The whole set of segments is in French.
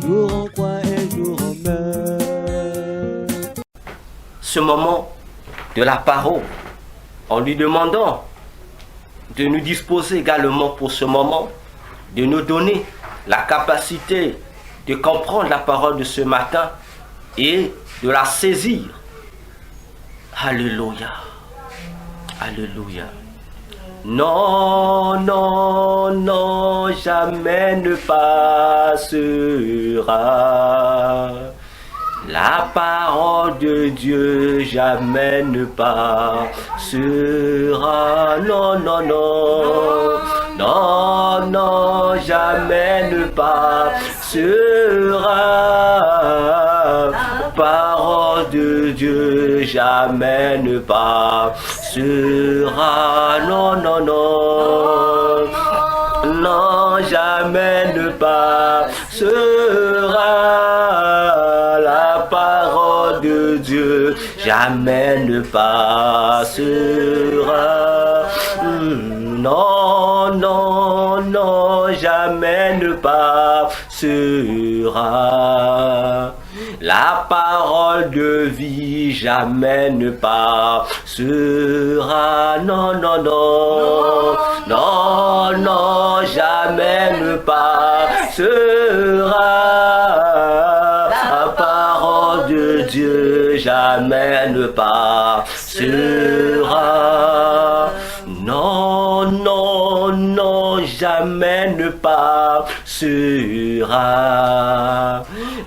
jour on croit et jour on meurt. Ce moment de la parole, en lui demandant de nous disposer également pour ce moment, de nous donner la capacité de comprendre la parole de ce matin et de la saisir. Alléluia. Alléluia. Non, non, non, jamais ne passera. La parole de Dieu jamais ne passera. Non, non, non. Non, non, jamais ne passera. Parole de Dieu jamais ne passera. Non, non, non. Non, jamais ne passera. La parole de Dieu jamais ne passera. Non, non, non, jamais ne passera. La parole de vie jamais ne passera. Non, non, non. Non, non, jamais ne passera. La parole de Dieu jamais ne passera. Non, non, non, jamais ne passera.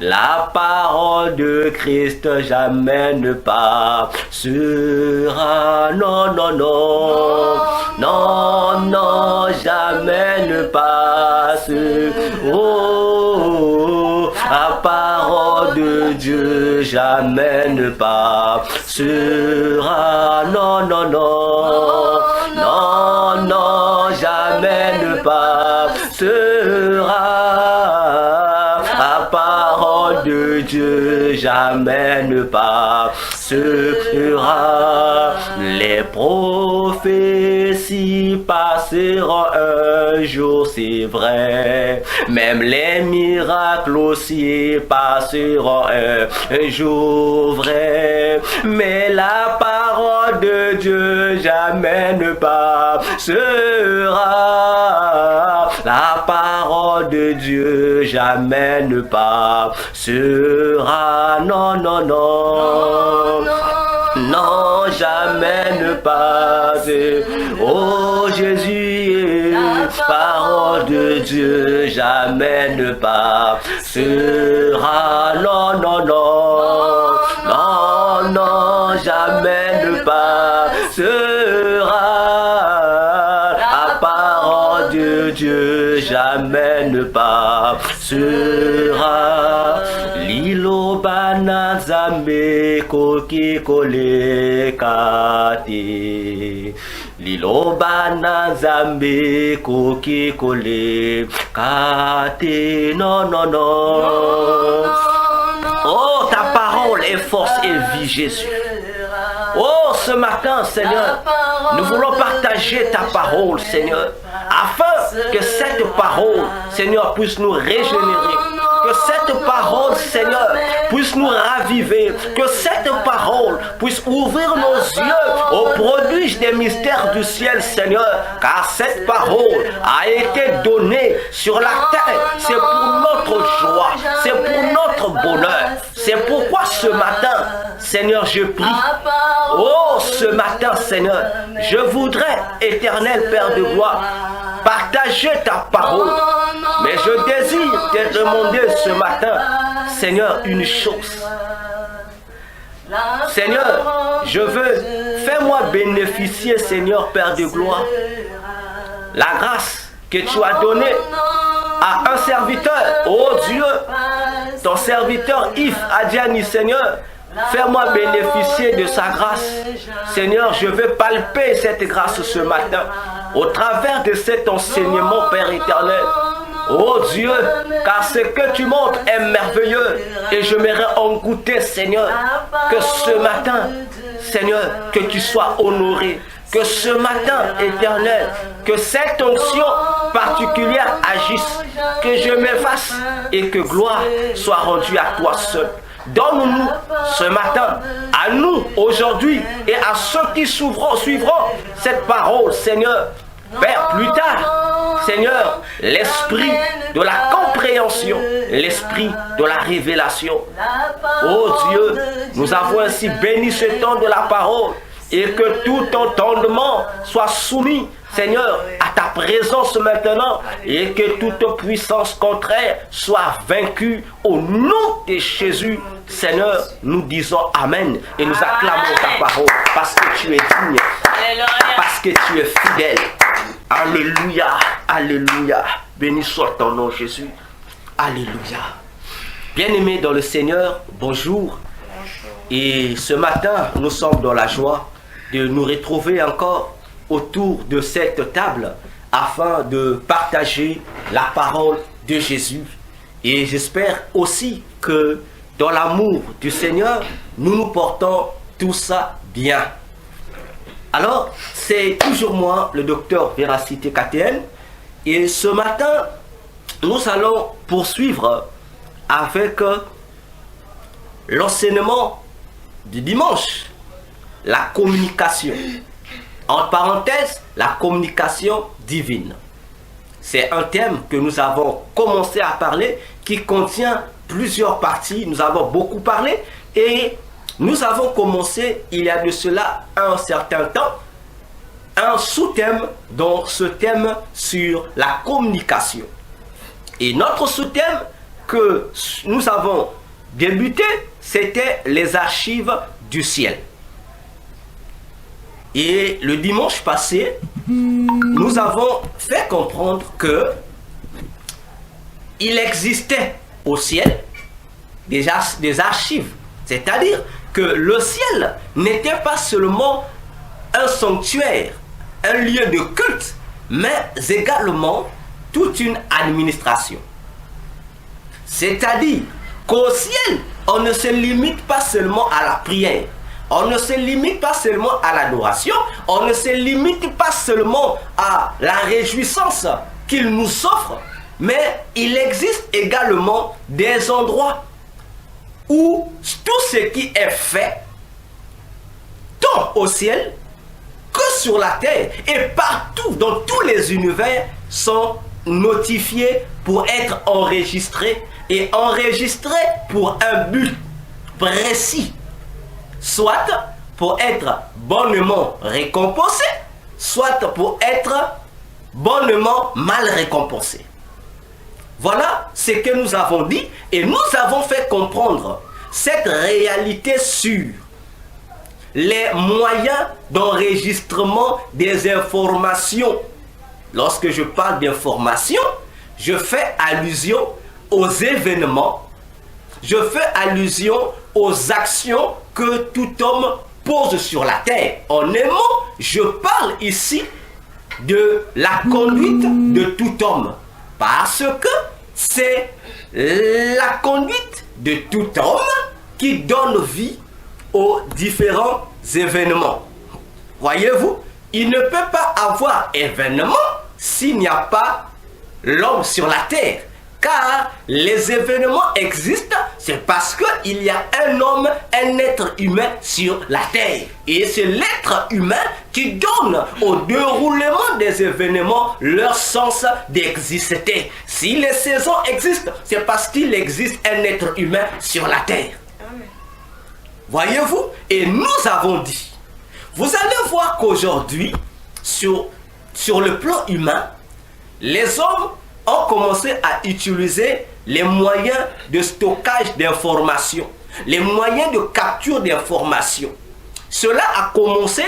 La parole de Christ jamais ne passera. Non, non, non. Non, non, jamais ne passera. Oh, la parole de Dieu jamais ne passera. Non, non, non. Non, non, jamais ne passera. La parole de Dieu jamais ne passera. Les prophéties passeront un jour, c'est vrai. Même les miracles aussi passeront un jour, vrai. Mais la parole de Dieu jamais ne passera. La parole de Dieu jamais ne passera. Non, non, non. Non, jamais ne passera. Oh Jésus, parole de Dieu jamais ne passera. Non, non, non. Non, non, jamais ne passera. La parole de Dieu jamais ne passera. Lilo banazame koki kole kate. Lilo banazame koki kole kate. Non, non, non. Oh, ta parole est force et vie, Jésus. Oh, ce matin, Seigneur, nous voulons partager ta parole, Seigneur, afin que cette parole, Seigneur, puisse nous régénérer. Que cette parole, Seigneur, puisse nous raviver. Que cette parole puisse ouvrir nos yeux au prodige des mystères du ciel, Seigneur. Car cette parole a été donnée sur la terre. C'est pour notre joie. C'est pour notre bonheur. C'est pourquoi ce matin, Seigneur, je prie. Oh, ce matin, Seigneur, je voudrais, éternel Père de gloire, partager ta parole. Mais je désire te demander ce matin, Seigneur, une chose. Seigneur, je veux, fais-moi bénéficier, Seigneur, Père de gloire, la grâce que tu as donnée à un serviteur. Oh Dieu, ton serviteur Yves Adjani, Seigneur, fais-moi bénéficier de sa grâce. Seigneur, je veux palper cette grâce ce matin au travers de cet enseignement, Père éternel. Oh Dieu, car ce que tu montres est merveilleux et j'aimerais en goûter, Seigneur, que ce matin, Seigneur, que tu sois honoré, Que ce matin, Éternel, que cette onction particulière agisse, que je m'efface et que gloire soit rendue à toi seul. Donne-nous ce matin, à nous aujourd'hui et à ceux qui suivront cette parole, Seigneur. Père, plus tard, Seigneur, l'esprit de la compréhension, l'esprit de la révélation. Oh Dieu, nous avons ainsi béni ce temps de la parole et que tout entendement soit soumis, Seigneur, à ta présence maintenant et que toute puissance contraire soit vaincue au nom de Jésus. Seigneur, nous disons Amen et nous acclamons ta parole parce que tu es digne, parce que tu es fidèle. Alléluia, alléluia. Béni soit ton nom, Jésus. Alléluia. Bien-aimés dans le Seigneur, bonjour. Et ce matin, nous sommes dans la joie de nous retrouver encore autour de cette table afin de partager la parole de Jésus. Et j'espère aussi que dans l'amour du Seigneur, nous nous portons tout ça bien. Alors, c'est toujours moi, le docteur Véracité KTN, et ce matin, nous allons poursuivre avec l'enseignement du dimanche, la communication. Entre parenthèses, la communication divine. C'est un thème que nous avons commencé à parler, qui contient plusieurs parties. Nous avons beaucoup parlé et nous avons commencé, il y a de cela un certain temps, un sous-thème dans ce thème sur la communication. Et notre sous-thème que nous avons débuté, c'était les archives du ciel. Et le dimanche passé, nous avons fait comprendre que il existait au ciel des archives. C'est-à-dire que le ciel n'était pas seulement un sanctuaire, un lieu de culte, mais également toute une administration. C'est-à-dire qu'au ciel, on ne se limite pas seulement à la prière, on ne se limite pas seulement à l'adoration, on ne se limite pas seulement à la réjouissance qu'il nous offre, mais il existe également des endroits où tout ce qui est fait, tant au ciel que sur la terre et partout dans tous les univers, sont notifiés pour être enregistrés et enregistrés pour un but précis, soit pour être bonnement récompensé, soit pour être bonnement mal récompensé. Voilà ce que nous avons dit et nous avons fait comprendre cette réalité sur les moyens d'enregistrement des informations. Lorsque je parle d'informations, je fais allusion aux événements, je fais allusion aux actions que tout homme pose sur la terre. En un mot, je parle ici de la conduite de tout homme. Parce que c'est la conduite de tout homme qui donne vie aux différents événements. Voyez-vous, il ne peut pas avoir événement s'il n'y a pas l'homme sur la terre. Car les événements existent, c'est parce qu'il y a un homme, un être humain sur la terre. Et c'est l'être humain qui donne au déroulement des événements leur sens d'exister. Si les saisons existent, c'est parce qu'il existe un être humain sur la terre. Voyez-vous? Et nous avons dit, vous allez voir qu'aujourd'hui, sur le plan humain, les hommes ont commencé à utiliser les moyens de stockage d'informations, les moyens de capture d'informations. Cela a commencé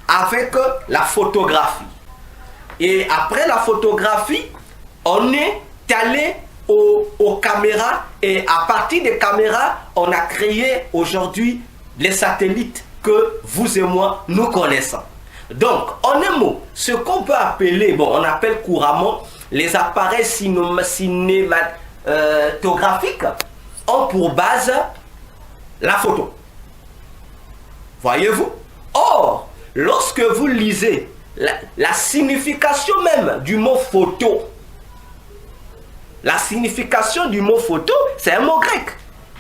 avec la photographie. Et après la photographie, on est allé aux caméras et à partir des caméras, on a créé aujourd'hui les satellites que vous et moi nous connaissons. Donc, en un mot, ce qu'on peut appeler, on appelle couramment les appareils cinématographiques ont pour base la photo. Voyez-vous? Or, lorsque vous lisez la signification même du mot photo, la signification du mot photo, c'est un mot grec.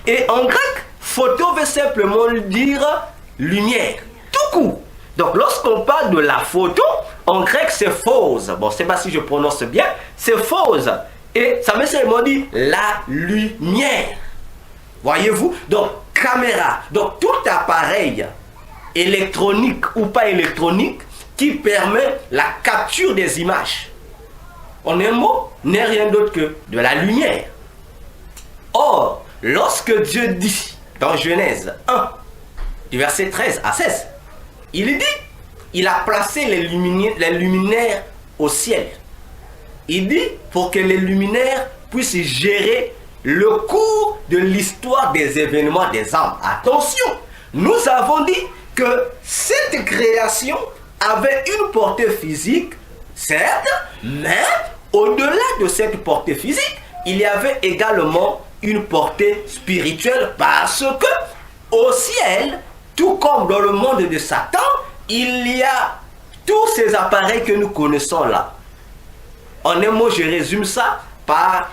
Et en grec, photo veut simplement dire lumière, tout court. Donc lorsqu'on parle de la photo, en grec c'est phose. Bon, je ne sais pas si je prononce bien, c'est phose. Et ça veut simplement dire la lumière. Voyez-vous? Donc caméra, donc tout appareil électronique ou pas électronique qui permet la capture des images. En un mot, n'est rien d'autre que de la lumière. Or, lorsque Dieu dit dans Genèse 1, du verset 13 à 16, il dit, il a placé les luminaires au ciel. Il dit, pour que les luminaires puissent gérer le cours de l'histoire des événements des hommes. Attention, nous avons dit que cette création avait une portée physique, certes, mais au-delà de cette portée physique, il y avait également une portée spirituelle parce que au ciel, tout comme dans le monde de Satan, il y a tous ces appareils que nous connaissons là. En un mot, je résume ça par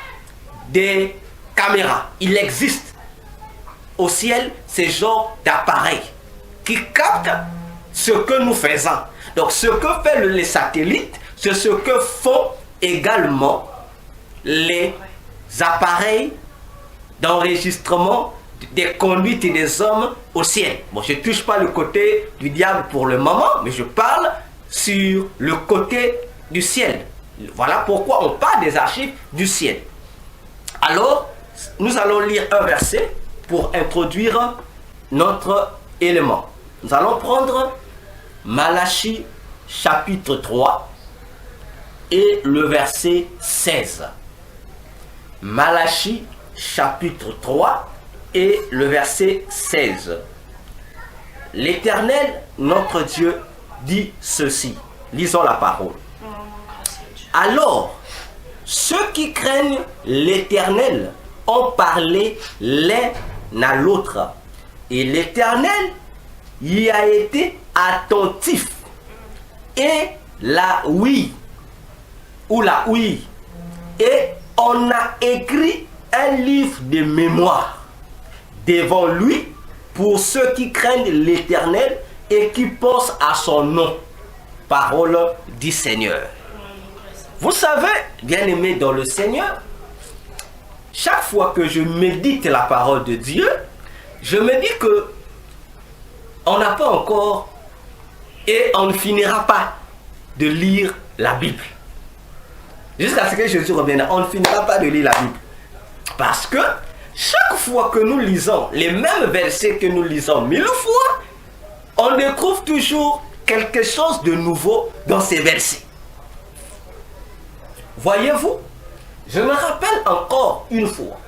des caméras. Il existe au ciel ces genres d'appareils qui captent ce que nous faisons. Donc ce que fait les satellites, c'est ce que font également les appareils d'enregistrement des conduites des hommes au ciel. Bon, je ne touche pas le côté du diable pour le moment, mais je parle sur le côté du ciel. Voilà pourquoi on parle des archives du ciel. Alors, nous allons lire un verset pour introduire notre élément. Nous allons prendre Malachie chapitre 3 et le verset 16. Malachie chapitre 3 et le verset 16. L'Éternel, notre Dieu, dit ceci. Lisons la parole. Alors, ceux qui craignent l'Éternel ont parlé l'un à l'autre. Et l'Éternel y a été attentif. Et la ouïe, ou la ouïe. Et on a écrit un livre de mémoire devant lui pour ceux qui craignent l'Éternel et qui pensent à son nom. Parole du Seigneur. Vous savez, bien-aimés dans le Seigneur, chaque fois que je médite la parole de Dieu, je me dis que on n'a pas encore et on ne finira pas de lire la Bible. Jusqu'à ce que Jésus revienne, on ne finira pas de lire la Bible. Parce que chaque fois que nous lisons les mêmes versets que nous lisons 1000 fois, on découvre toujours quelque chose de nouveau dans ces versets. Voyez-vous, je me rappelle encore une fois,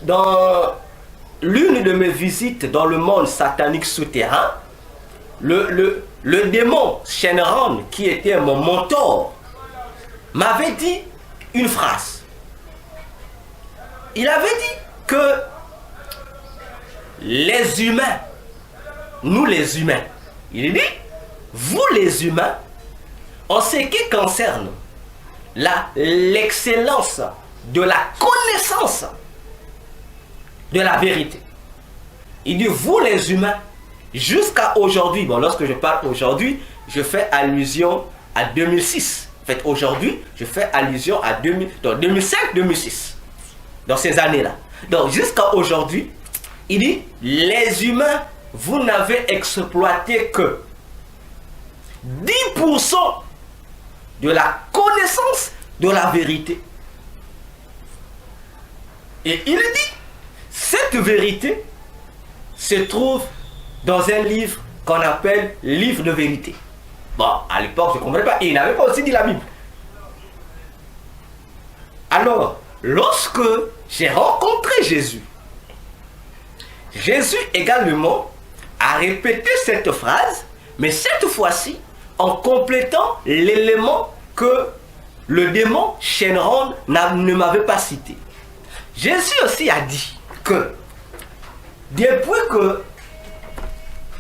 dans l'une de mes visites dans le monde satanique souterrain, le démon Shenron, qui était mon mentor, m'avait dit une phrase. Il avait dit que les humains, nous les humains, il dit, vous les humains, en ce qui concerne l'excellence de la connaissance de la vérité. Il dit, vous les humains, jusqu'à aujourd'hui, bon, lorsque je parle aujourd'hui, je fais allusion à 2006. En fait, aujourd'hui, je fais allusion à 2005-2006. Dans ces années-là. Donc, jusqu'à aujourd'hui, il dit, les humains, vous n'avez exploité que 10% de la connaissance de la vérité. Et il dit, cette vérité se trouve dans un livre qu'on appelle livre de vérité. Bon, à l'époque, je ne comprenais pas. Et il n'avait pas aussi dit la Bible. Alors, lorsque j'ai rencontré Jésus, Jésus également a répété cette phrase, mais cette fois-ci, en complétant l'élément que le démon Shenron ne m'avait pas cité. Jésus aussi a dit que depuis que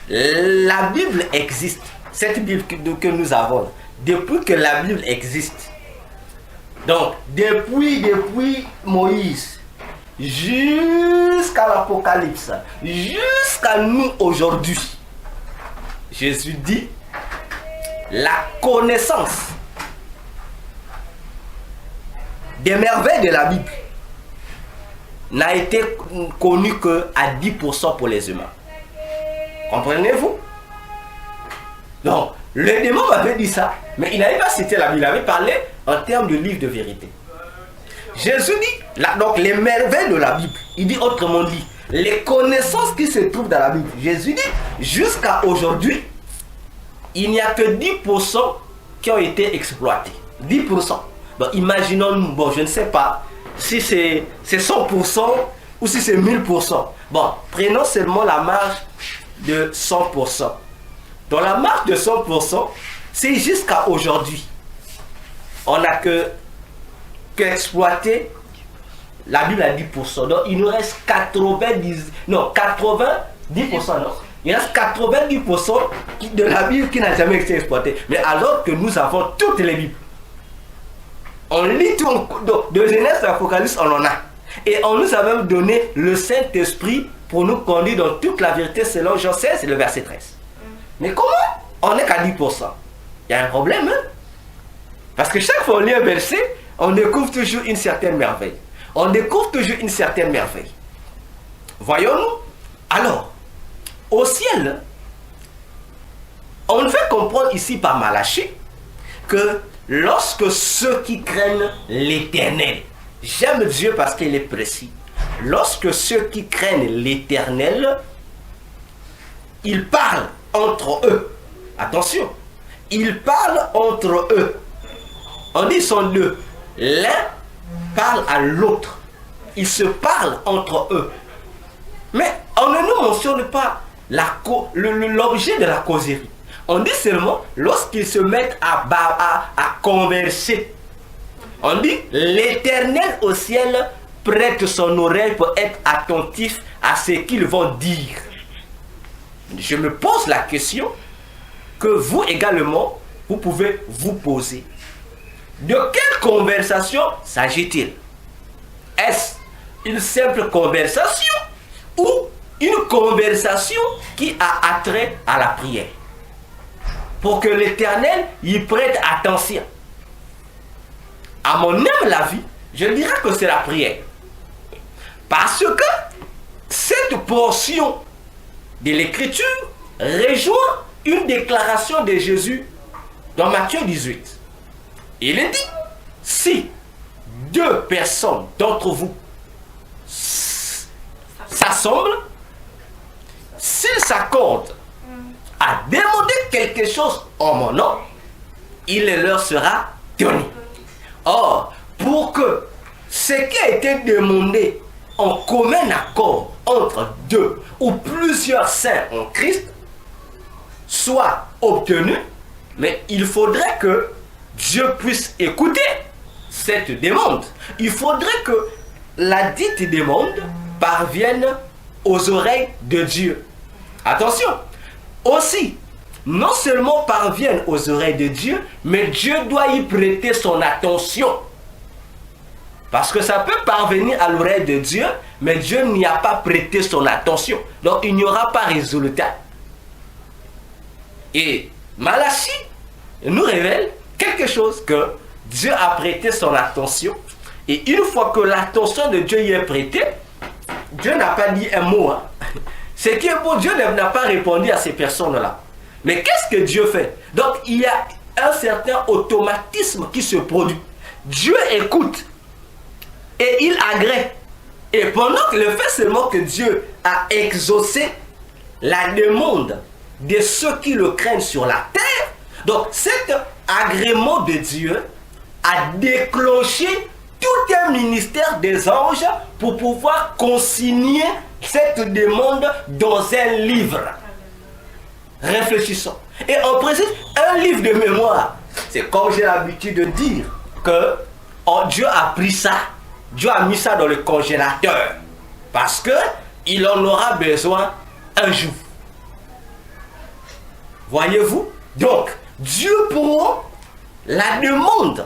La Bible existe. Cette Bible que nous avons, depuis que la Bible existe. Donc, depuis Moïse, jusqu'à l'Apocalypse, jusqu'à nous aujourd'hui, Jésus dit, la connaissance des merveilles de la Bible n'a été connue qu'à 10% pour les humains. Comprenez-vous? Donc, le démon m'avait dit ça, mais il n'avait pas cité la Bible, il avait parlé en termes de livre de vérité. Jésus dit, donc les merveilles de la Bible, il dit autrement dit, les connaissances qui se trouvent dans la Bible. Jésus dit, jusqu'à aujourd'hui, il n'y a que 10% qui ont été exploités. 10%. Donc imaginons, bon, je ne sais pas si c'est 100% ou si c'est 1000%. Bon, prenons seulement la marge de 100%. Dans la marge de 100%, c'est jusqu'à aujourd'hui. On n'a que exploiter la Bible à 10%. Donc il nous reste 90%, non. Il reste 90% de la Bible qui n'a jamais été exploitée. Mais alors que nous avons toutes les Bibles. On lit tout, de Genèse à l'Apocalypse, on en a. Et on nous a même donné le Saint-Esprit pour nous conduire dans toute la vérité selon Jean 16, le verset 13. Mais comment on n'est qu'à 10%? Il y a un problème, hein? Parce que chaque fois qu'on lit un verset, on découvre toujours une certaine merveille. On découvre toujours une certaine merveille. Voyons-nous. Alors, au ciel, on fait comprendre ici par Malachie que lorsque ceux qui craignent l'Éternel, j'aime Dieu parce qu'il est précis, lorsque ceux qui craignent l'Éternel, ils parlent entre eux. Attention, ils parlent entre eux. On dit sont deux. L'un parle à l'autre. Ils se parlent entre eux. Mais on ne nous mentionne pas l'objet de la causerie. On dit seulement lorsqu'ils se mettent à converser. On dit l'Éternel au ciel prête son oreille pour être attentif à ce qu'ils vont dire. Je me pose la question que vous également, vous pouvez vous poser. De quelle conversation s'agit-il? Est-ce une simple conversation ou une conversation qui a attrait à la prière? Pour que l'Éternel y prête attention. À mon humble avis, je dirais que c'est la prière. Parce que cette portion de l'Écriture rejoint une déclaration de Jésus dans Matthieu 18. Il est dit, si deux personnes d'entre vous s'assemblent, s'ils s'accordent à demander quelque chose en mon nom, il leur sera donné. Or, pour que ce qui a été demandé en commun accord entre deux ou plusieurs saints en Christ soit obtenu, mais il faudrait que Dieu puisse écouter cette demande. Il faudrait que la dite demande parvienne aux oreilles de Dieu. Attention, aussi, non seulement parvienne aux oreilles de Dieu, mais Dieu doit y prêter son attention. Parce que ça peut parvenir à l'oreille de Dieu, mais Dieu n'y a pas prêté son attention. Donc il n'y aura pas résultat. Et Malachie nous révèle quelque chose que Dieu a prêté son attention. Et une fois que l'attention de Dieu y est prêtée, Dieu n'a pas dit un mot. Ce qui est beau, Dieu n'a pas répondu à ces personnes-là. Mais qu'est-ce que Dieu fait? Donc il y a un certain automatisme qui se produit. Dieu écoute et il agrée. Et pendant que le fait seulement que Dieu a exaucé la demande de ceux qui le craignent sur la terre, donc cet agrément de Dieu a déclenché tout un ministère des anges pour pouvoir consigner cette demande dans un livre. Réfléchissons. Et on précise un livre de mémoire. C'est comme j'ai l'habitude de dire que Dieu a pris ça, Dieu a mis ça dans le congélateur parce que il en aura besoin un jour. Voyez-vous? Donc, Dieu prend la demande,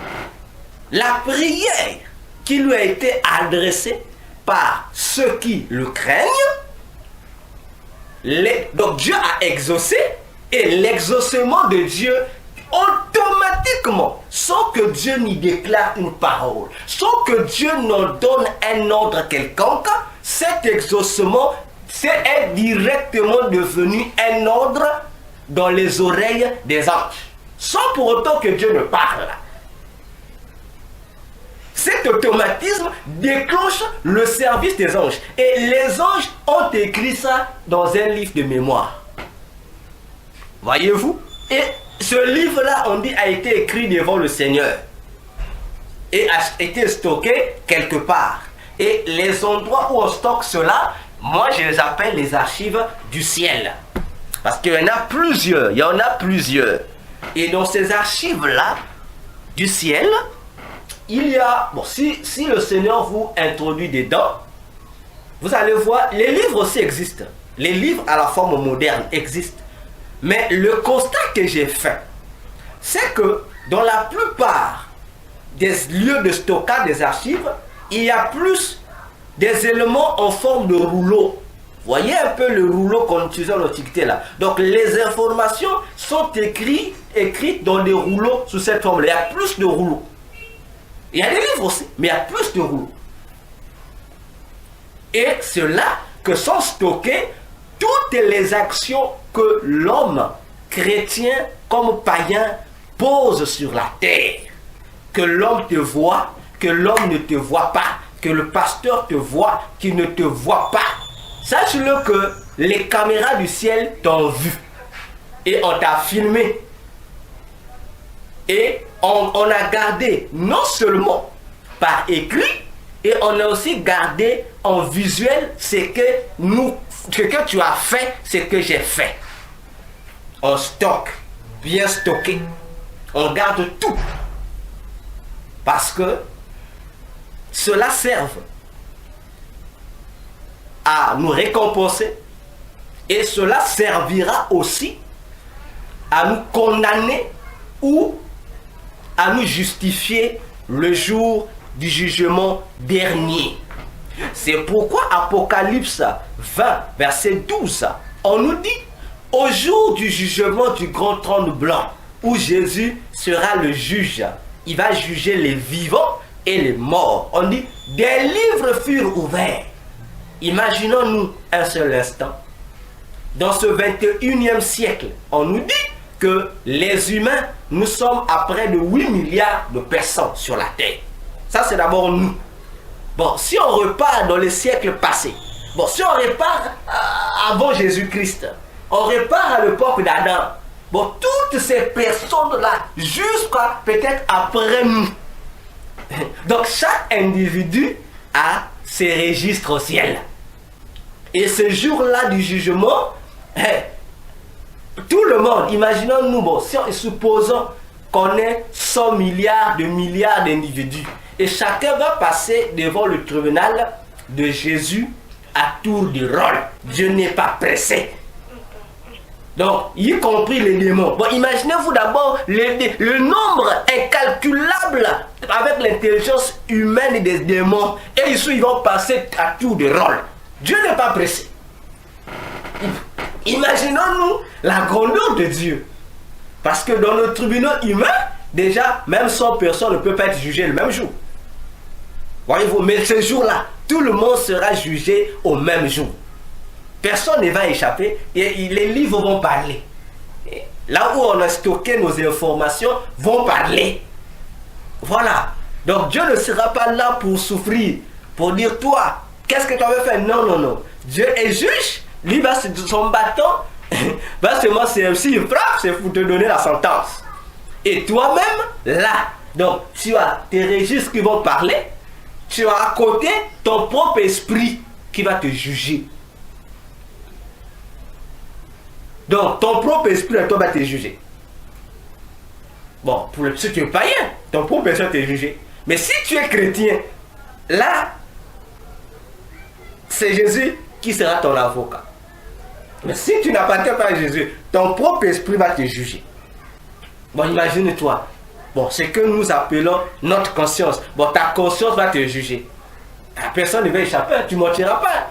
la prière qui lui a été adressée par ceux qui le craignent. Donc Dieu a exaucé, et l'exaucement de Dieu automatiquement, sans que Dieu n'y déclare une parole, sans que Dieu n'en donne un ordre quelconque, cet exaucement est directement devenu un ordre dans les oreilles des anges, sans pour autant que Dieu ne parle. Cet automatisme déclenche le service des anges. Et les anges ont écrit ça dans un livre de mémoire. Voyez-vous? Et ce livre-là, on dit, a été écrit devant le Seigneur. Et a été stocké quelque part. Et les endroits où on stocke cela, moi je les appelle les archives du ciel. Parce qu'il y en a plusieurs. Il y en a plusieurs. Et dans ces archives-là, du ciel, il y a, bon, si le Seigneur vous introduit dedans, vous allez voir, les livres aussi existent. Les livres à la forme moderne existent. Mais le constat que j'ai fait, c'est que dans la plupart des lieux de stockage des archives, il y a plus des éléments en forme de rouleau. Voyez un peu le rouleau qu'on utilisait en antiquité là. Donc les informations sont écrites dans des rouleaux sous cette forme. Il y a plus de rouleaux. Il y a des livres aussi, mais il y a plus de rouleaux. Et c'est là que sont stockées toutes les actions que l'homme chrétien comme païen pose sur la terre. Que l'homme te voit, que l'homme ne te voit pas, que le pasteur te voit, qu'il ne te voit pas. Sache-le que les caméras du ciel t'ont vu et on t'a filmé. Et on a gardé non seulement par écrit, et on a aussi gardé en visuel ce que tu as fait, ce que j'ai fait. On stocke, bien stocké. On garde tout. Parce que cela serve à nous récompenser et cela servira aussi à nous condamner ou à nous justifier le jour du jugement dernier. C'est pourquoi Apocalypse 20, verset 12, on nous dit, au jour du jugement du grand trône blanc, où Jésus sera le juge, il va juger les vivants et les morts. On dit, des livres furent ouverts. Imaginons-nous un seul instant. Dans ce 21e siècle, on nous dit que les humains, nous sommes à près de 8 milliards de personnes sur la Terre. Ça, c'est d'abord nous. Bon, si on repart dans les siècles passés, bon, si on repart avant Jésus-Christ, on repart à l'époque d'Adam, bon, toutes ces personnes-là, jusqu'à peut-être après nous. Donc, chaque individu a ses registres au ciel. Et ce jour-là du jugement, tout le monde, imaginons-nous, bon, supposons qu'on ait 100 milliards d'individus, et chacun va passer devant le tribunal de Jésus à tour de rôle. Dieu n'est pas pressé. Donc, y compris les démons. Bon, imaginez-vous d'abord le nombre incalculable avec l'intelligence humaine des démons. Et ils vont passer à tour de rôle. Dieu n'est pas pressé. Imaginons-nous la grandeur de Dieu. Parce que dans le tribunal humain, déjà, même 100 personnes ne peuvent pas être jugées le même jour. Voyez-vous, mais ce jour-là, tout le monde sera jugé au même jour. Personne ne va échapper et les livres vont parler. Et là où on a stocké nos informations, vont parler. Voilà. Donc Dieu ne sera pas là pour souffrir, pour dire toi, qu'est-ce que tu avais fait? Non, non, non. Dieu est juge, lui va son bâton, va seulement s'il frappe, c'est pour te donner la sentence. Et toi-même, là, donc tu as tes registres qui vont parler, tu as à côté ton propre esprit qui va te juger. Donc, ton propre esprit à toi va te juger. Bon, si tu es païen, ton propre esprit va te juger. Mais si tu es chrétien, là, c'est Jésus qui sera ton avocat. Mais si tu n'appartiens pas à Jésus, ton propre esprit va te juger. Bon, imagine-toi. Bon, c'est que nous appelons notre conscience. Bon, ta conscience va te juger. Personne ne va échapper, tu ne mentiras pas.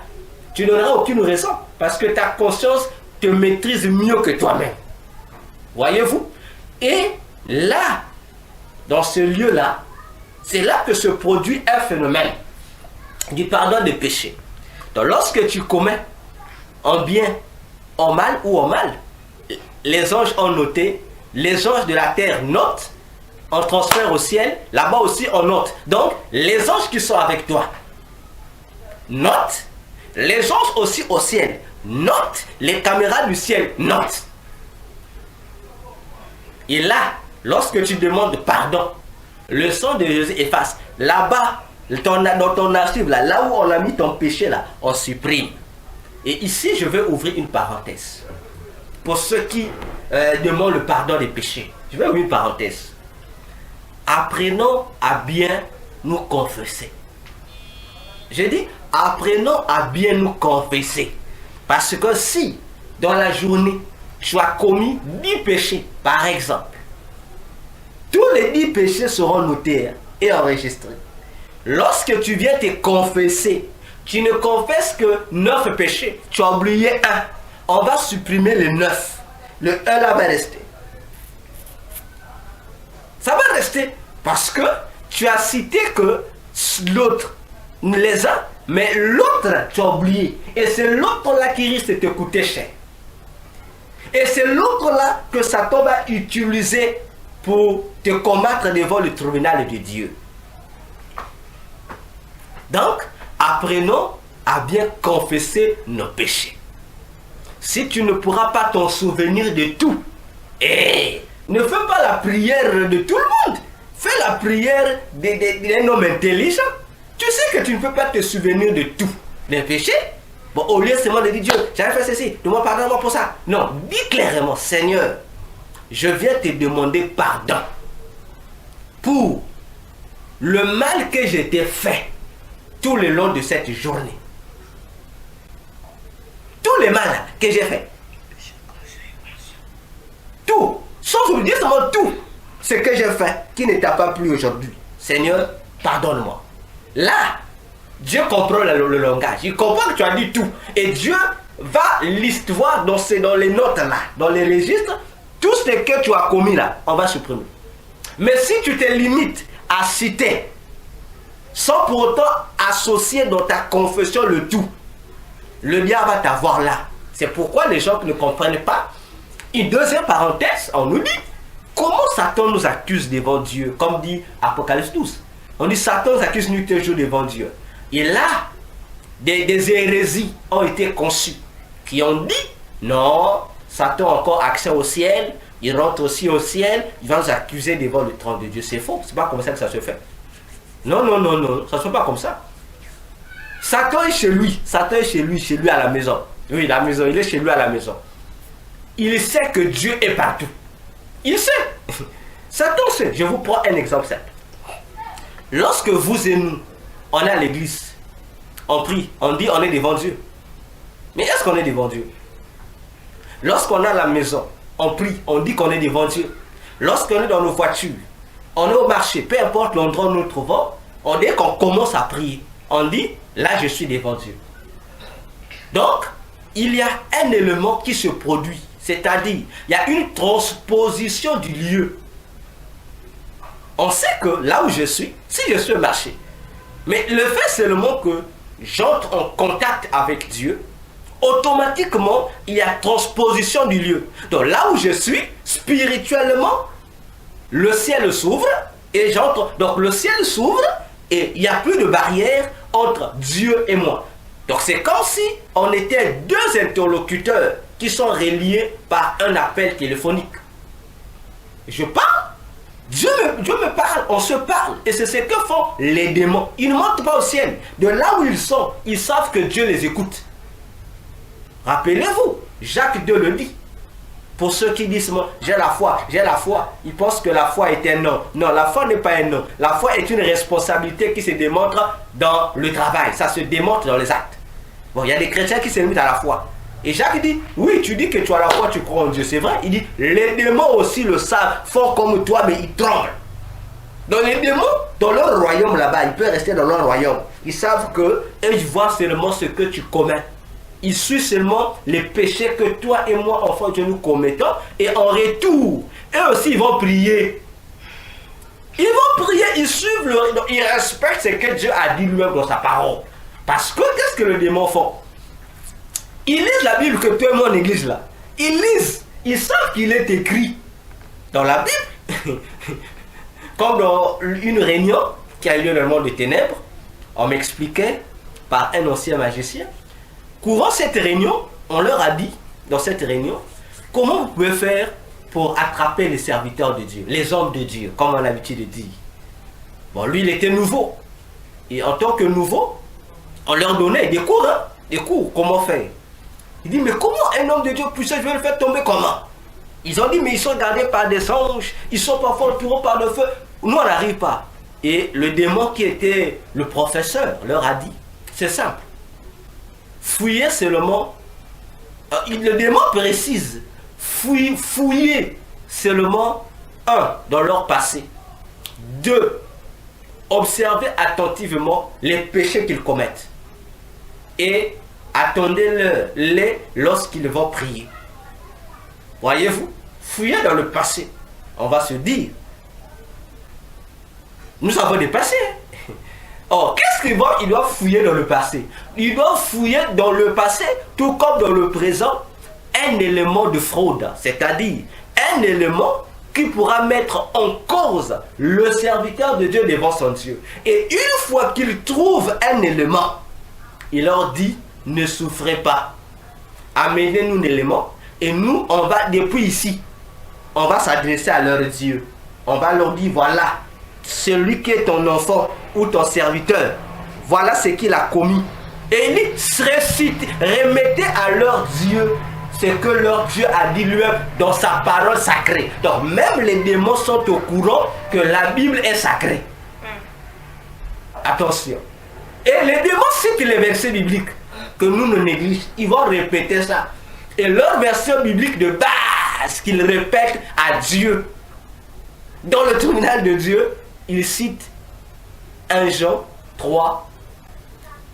Tu n'auras aucune raison. Parce que ta conscience te maîtrise mieux que toi-même. Voyez-vous? Et là, dans ce lieu-là, c'est là que se produit un phénomène du pardon des péchés. Donc lorsque tu commets en bien, en mal ou en mal, les anges ont noté, les anges de la terre notent, on transfère au ciel, là-bas aussi on note. Donc les anges qui sont avec toi notent, les anges aussi au ciel notent, les caméras du ciel notent. Et là, lorsque tu demandes pardon, le sang de Jésus efface. Là-bas, dans ton archive, là où on a mis ton péché, là, on supprime. Et ici, je vais ouvrir une parenthèse. Pour ceux qui demandent le pardon des péchés, je vais ouvrir une parenthèse. Apprenons à bien nous confesser. Je dis, apprenons à bien nous confesser. Parce que si, dans la journée, tu as commis 10 péchés, par exemple, tous les 10 péchés seront notés et enregistrés. Lorsque tu viens te confesser, tu ne confesses que 9 péchés. Tu as oublié un. On va supprimer les 9. Le 1 là va rester. Ça va rester parce que tu as cité que l'autre, les uns, mais l'autre, tu as oublié. Et c'est l'autre là qui risque de te coûter cher. Et c'est l'autre là que Satan va utiliser pour te combattre devant le tribunal de Dieu. Donc, apprenons à bien confesser nos péchés. Si tu ne pourras pas t'en souvenir de tout, ne fais pas la prière de tout le monde. Fais la prière d'un homme intelligent. Tu sais que tu ne peux pas te souvenir de tout. Les péchés. Bon, au lieu seulement de dire Dieu, j'avais fait ceci, demande pardon pour ça. Non, dis clairement, Seigneur, je viens te demander pardon pour le mal que je t'ai fait tout le long de cette journée. Tous les mal que j'ai fait. Tout. Sans oublier seulement tout ce que j'ai fait qui ne t'a pas plu aujourd'hui. Seigneur, pardonne-moi. Là, Dieu comprend le langage. Il comprend que tu as dit tout. Et Dieu va l'histoire dans les notes là, dans les registres. Tout ce que tu as commis là, on va supprimer. Mais si tu te limites à citer, sans pour autant associer dans ta confession le tout, le diable va t'avoir là. C'est pourquoi les gens qui ne comprennent pas. Une deuxième parenthèse, on nous dit, comment Satan nous accuse devant Dieu, comme dit Apocalypse 12. On dit Satan nous accuse nuit et jour devant Dieu. Et là, des hérésies ont été conçues, qui ont dit, non, Satan a encore accès au ciel, il rentre aussi au ciel, il va nous accuser devant le trône de Dieu. C'est faux, c'est pas comme ça que ça se fait. Non, non, non, non, ça ne se fait pas comme ça. Satan est chez lui, Satan est chez lui à la maison. Oui, la maison, il est chez lui à la maison. Il sait que Dieu est partout. Il sait. Satan sait. Je vous prends un exemple simple. Lorsque vous et nous, on est à l'église, on prie, on dit on est devant Dieu. Mais est-ce qu'on est devant Dieu? Lorsqu'on est à la maison, on prie, on dit qu'on est devant Dieu. Lorsqu'on est dans nos voitures, on est au marché, peu importe l'endroit où nous nous trouvons, on dit qu'on commence à prier. On dit, là je suis devant Dieu. Donc, il y a un élément qui se produit. C'est-à-dire, il y a une transposition du lieu. On sait que là où je suis, si je suis au marché, mais le fait seulement que j'entre en contact avec Dieu, automatiquement, il y a transposition du lieu. Donc là où je suis, spirituellement, le ciel s'ouvre et j'entre. Donc le ciel s'ouvre et il n'y a plus de barrière entre Dieu et moi. Donc c'est comme si on était deux interlocuteurs qui sont reliés par un appel téléphonique. Je parle, Dieu me parle, on se parle. Et c'est ce que font les démons. Ils ne montent pas au ciel. De là où ils sont, ils savent que Dieu les écoute. Rappelez-vous, Jacques 2 le dit. Pour ceux qui disent, j'ai la foi, ils pensent que la foi est un nom. Non, la foi n'est pas un nom. La foi est une responsabilité qui se démontre dans le travail. Ça se démontre dans les actes. Bon, il y a des chrétiens qui se limitent à la foi. Et Jacques dit, oui, tu dis que tu as la foi, tu crois en Dieu, c'est vrai. Il dit, les démons aussi le savent, font comme toi, mais ils tremblent. Donc les démons, dans leur royaume là-bas, ils peuvent rester dans leur royaume. Ils savent que, ils voient seulement ce que tu commets. Ils suivent seulement les péchés que toi et moi, enfants de Dieu, nous commettons. Et en retour, eux aussi, ils vont prier. Ils vont prier, ils suivent, ils respectent ce que Dieu a dit lui-même dans sa parole. Parce que, qu'est-ce que le démon fait? Ils lisent la Bible que toi et moi, l'église là. Ils lisent, ils savent qu'il est écrit dans la Bible. Comme dans une réunion qui a eu lieu dans le monde des ténèbres, on m'expliquait par un ancien magicien. Courant cette réunion, on leur a dit, dans cette réunion, comment vous pouvez faire pour attraper les serviteurs de Dieu, les hommes de Dieu, comme on a l'habitude de dire. Bon, lui, il était nouveau. Et en tant que nouveau, on leur donnait des cours, hein, des cours, comment faire. Il dit, mais comment un homme de Dieu puissant, je vais le faire tomber comment? Ils ont dit, mais ils sont gardés par des anges, ils sont parfois entourés par le feu. Nous, on n'arrive pas. Et le démon qui était le professeur leur a dit, c'est simple. Fouillez seulement, le démon précise, fouillez seulement, 1, dans leur passé. 2, observez attentivement les péchés qu'ils commettent. Et attendez-les lorsqu'ils vont prier. Voyez-vous, fouillez dans le passé. On va se dire, nous avons des passés. Or, qu'est-ce qu'ils vont? Ils doivent fouiller dans le passé. Ils doivent fouiller dans le passé, tout comme dans le présent, un élément de fraude. C'est-à-dire, un élément qui pourra mettre en cause le serviteur de Dieu devant son Dieu. Et une fois qu'ils trouvent un élément, il leur dit, ne souffrez pas. Amenez-nous l'élément. Et nous, on va, depuis ici, on va s'adresser à leur Dieu. On va leur dire, voilà, celui qui est ton enfant ou ton serviteur, voilà ce qu'il a commis. Et il dit, remettez à leur Dieu ce que leur Dieu a dit lui-même dans sa parole sacrée. Donc même les démons sont au courant que la Bible est sacrée. Attention. Et les démons citent les versets bibliques que nous ne négligeons. Ils vont répéter ça. Et leur version biblique de base qu'ils répètent à Dieu. Dans le tribunal de Dieu, ils citent 1 Jean 3,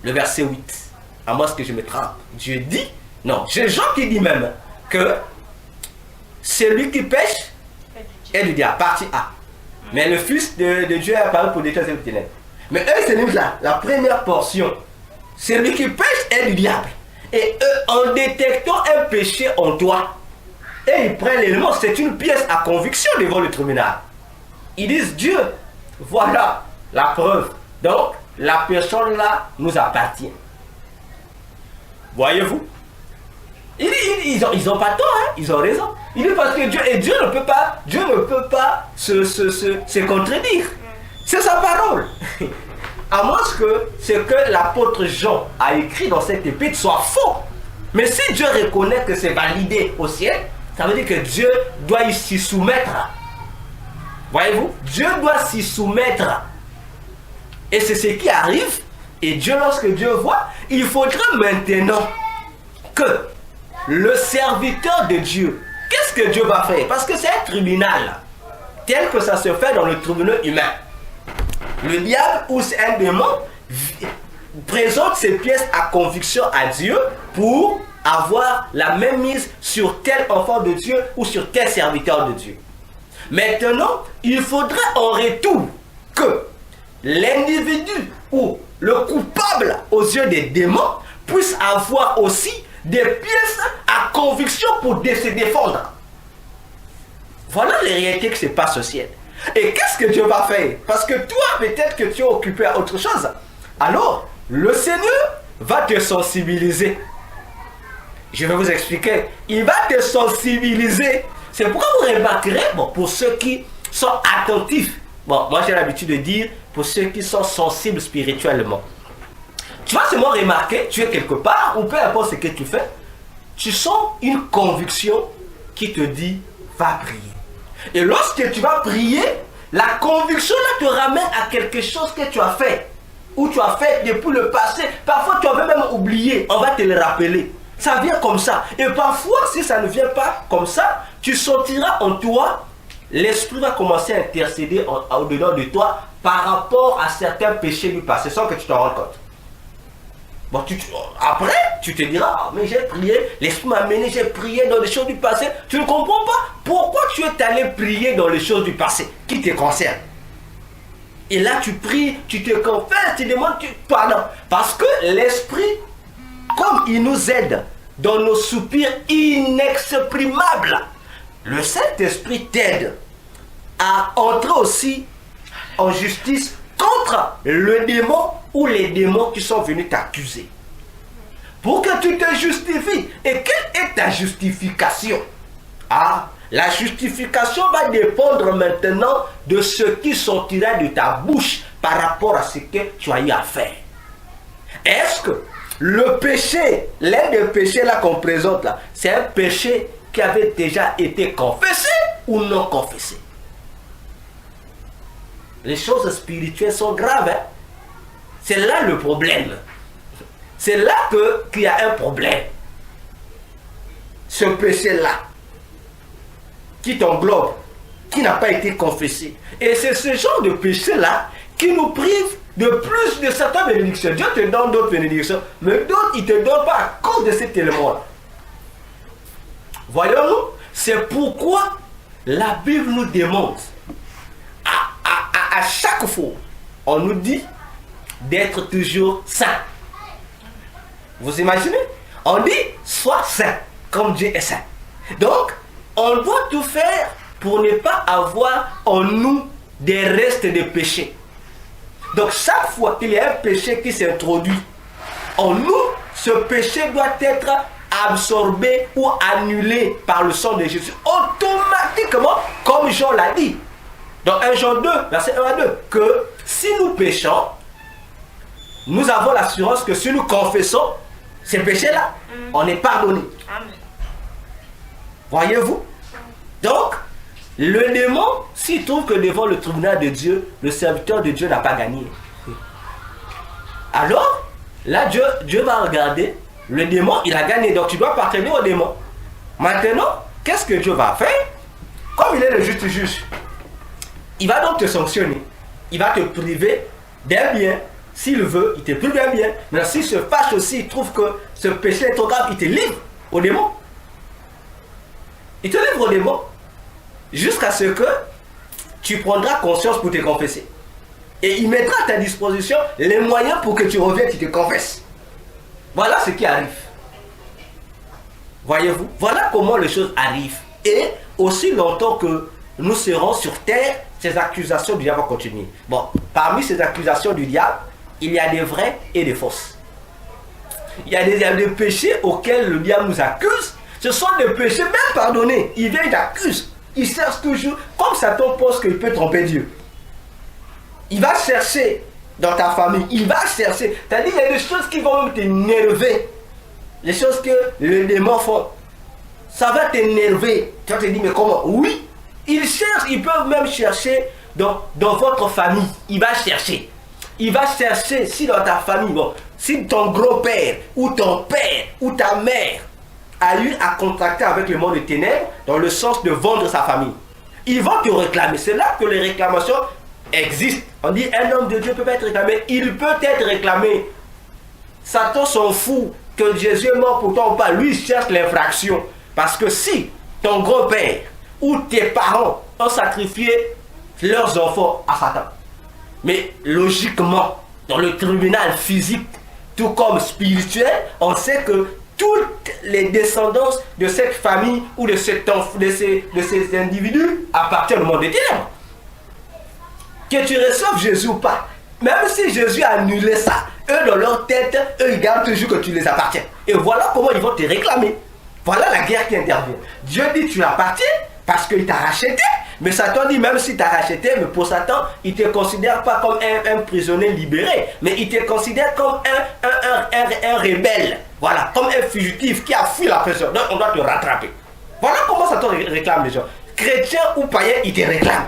le verset 8. À moins que je me trompe. Dieu dit, non, c'est Jean qui dit même que celui qui pêche est du diable, partie A. Mais le Fils de Dieu est apparu pour détruire les ténèbres. Mais eux, c'est là, la première portion. Celui qui pêche est du diable. Et eux, en détectant un péché en toi, et ils prennent l'élément, c'est une pièce à conviction devant le tribunal. Ils disent, Dieu, voilà la preuve. Donc, la personne là nous appartient. Voyez-vous? Ils ont pas tort, hein? Ils ont raison. Il dit parce que Dieu ne peut pas se contredire. C'est sa parole. À moins que ce que l'apôtre Jean a écrit dans cette épître soit faux. Mais si Dieu reconnaît que c'est validé au ciel, ça veut dire que Dieu doit s'y soumettre. Voyez-vous? Dieu doit s'y soumettre. Et c'est ce qui arrive. Et Dieu, lorsque Dieu voit, il faudrait maintenant que le serviteur de Dieu, qu'est-ce que Dieu va faire? Parce que c'est un tribunal, tel que ça se fait dans le tribunal humain. Le diable ou c'est un démon présente ses pièces à conviction à Dieu pour avoir la même mise sur tel enfant de Dieu ou sur tel serviteur de Dieu. Maintenant, il faudrait en retour que l'individu ou le coupable aux yeux des démons puisse avoir aussi des pièces à conviction pour se défendre. Voilà les réalités qui se passent au ciel. Et qu'est-ce que Dieu va faire? Parce que toi, peut-être que tu es occupé à autre chose. Alors, le Seigneur va te sensibiliser. Je vais vous expliquer. Il va te sensibiliser. C'est pourquoi vous remarquerez, bon, pour ceux qui sont attentifs, bon, moi j'ai l'habitude de dire, pour ceux qui sont sensibles spirituellement. Tu vas seulement remarquer, tu es quelque part, ou peu importe ce que tu fais, tu sens une conviction qui te dit, va prier. Et lorsque tu vas prier, la conviction là te ramène à quelque chose que tu as fait, ou tu as fait depuis le passé. Parfois tu avais même oublié, on va te le rappeler. Ça vient comme ça. Et parfois, si ça ne vient pas comme ça, tu sentiras en toi, l'esprit va commencer à intercéder au-dedans de toi par rapport à certains péchés du passé sans que tu t'en rendes compte. Bon, après, tu te diras, ah, mais j'ai prié, l'esprit m'a amené, j'ai prié dans les choses du passé. Tu ne comprends pas pourquoi tu es allé prier dans les choses du passé qui te concernent. Et là, tu pries, tu te confesses, tu demandes pardon. Parce que l'esprit, comme il nous aide dans nos soupirs inexprimables, le Saint-Esprit t'aide à entrer aussi en justice contre le démon ou les démons qui sont venus t'accuser. Pour que tu te justifies. Et quelle est ta justification? Ah, la justification va dépendre maintenant de ce qui sortira de ta bouche par rapport à ce que tu as eu à faire. Est-ce que le péché, l'un des péchés là qu'on présente là, c'est un péché qui avait déjà été confessé ou non confessé? Les choses spirituelles sont graves. Hein? C'est là le problème. C'est là qu'il y a un problème. Ce péché-là, qui t'englobe, qui n'a pas été confessé. Et c'est ce genre de péché-là qui nous prive de plus de certaines bénédictions. Dieu te donne d'autres bénédictions, mais d'autres, il ne te donne pas à cause de cet élément-là. Voyons-nous, c'est pourquoi la Bible nous demande, à chaque fois, on nous dit d'être toujours saint. Vous imaginez? On dit, sois saint, comme Dieu est saint. Donc, on doit tout faire pour ne pas avoir en nous des restes de péché. Donc, chaque fois qu'il y a un péché qui s'introduit en nous, ce péché doit être absorbé ou annulé par le sang de Jésus. Automatiquement, comme Jean l'a dit. Dans 1 Jean 2, verset 1 à 2, que si nous péchons, nous avons l'assurance que si nous confessons ces péchés-là, on est pardonné. Amen. Voyez-vous? Donc, le démon, s'il trouve que devant le tribunal de Dieu, le serviteur de Dieu n'a pas gagné, alors, là, Dieu va regarder, le démon, il a gagné, donc tu dois appartenir au démon. Maintenant, qu'est-ce que Dieu va faire? Comme il est le juste juge, il va donc te sanctionner. Il va te priver d'un bien. S'il veut, il te prive d'un bien. Mais s'il se fâche aussi, il trouve que ce péché est trop grave, il te livre au démon. Il te livre au démon. Jusqu'à ce que tu prendras conscience pour te confesser. Et il mettra à ta disposition les moyens pour que tu reviennes, tu te confesses. Voilà ce qui arrive. Voyez-vous? Voilà comment les choses arrivent. Et aussi longtemps que nous serons sur terre, ces accusations du diable vont continuer. Bon, parmi ces accusations du diable, il y a des vraies et des fausses. Il y a des péchés auxquels le diable nous accuse. Ce sont des péchés même pardonnés. Il vient, il t'accuse. Il cherche toujours, comme Satan pense qu'il peut tromper Dieu. Il va chercher dans ta famille. Il va chercher. C'est-à-dire, il y a des choses qui vont même t'énerver. Les choses que le démon font. Ça va t'énerver. Tu vas te dire, mais comment? Oui. Ils cherchent, ils peuvent même chercher dans votre famille. Il va chercher. Il va chercher si dans ta famille, bon, si ton gros-père ou ton père ou ta mère a eu à contracter avec le monde des ténèbres dans le sens de vendre sa famille. Ils vont te réclamer. C'est là que les réclamations existent. On dit un homme de Dieu peut pas être réclamé. Il peut être réclamé. Satan s'en fout que Jésus est mort pour toi ou pas. Lui, il cherche l'infraction. Parce que si ton grand-père ou tes parents ont sacrifié leurs enfants à Satan, mais logiquement, dans le tribunal physique, tout comme spirituel, on sait que toutes les descendances de cette famille ou de ces individus appartiennent au monde des ténèbres. Que tu reçoives Jésus ou pas, même si Jésus a annulé ça, eux dans leur tête, eux ils gardent toujours que tu les appartiens. Et voilà comment ils vont te réclamer. Voilà la guerre qui intervient. Dieu dit tu appartiens parce qu'il t'a racheté. Mais Satan dit même si t'a racheté, mais pour Satan, il ne te considère pas comme un prisonnier libéré, mais il te considère comme un rebelle. Voilà, comme un fugitif qui a fui la prison. Donc on doit te rattraper. Voilà comment Satan réclame les gens. Chrétien ou païen, il te réclame.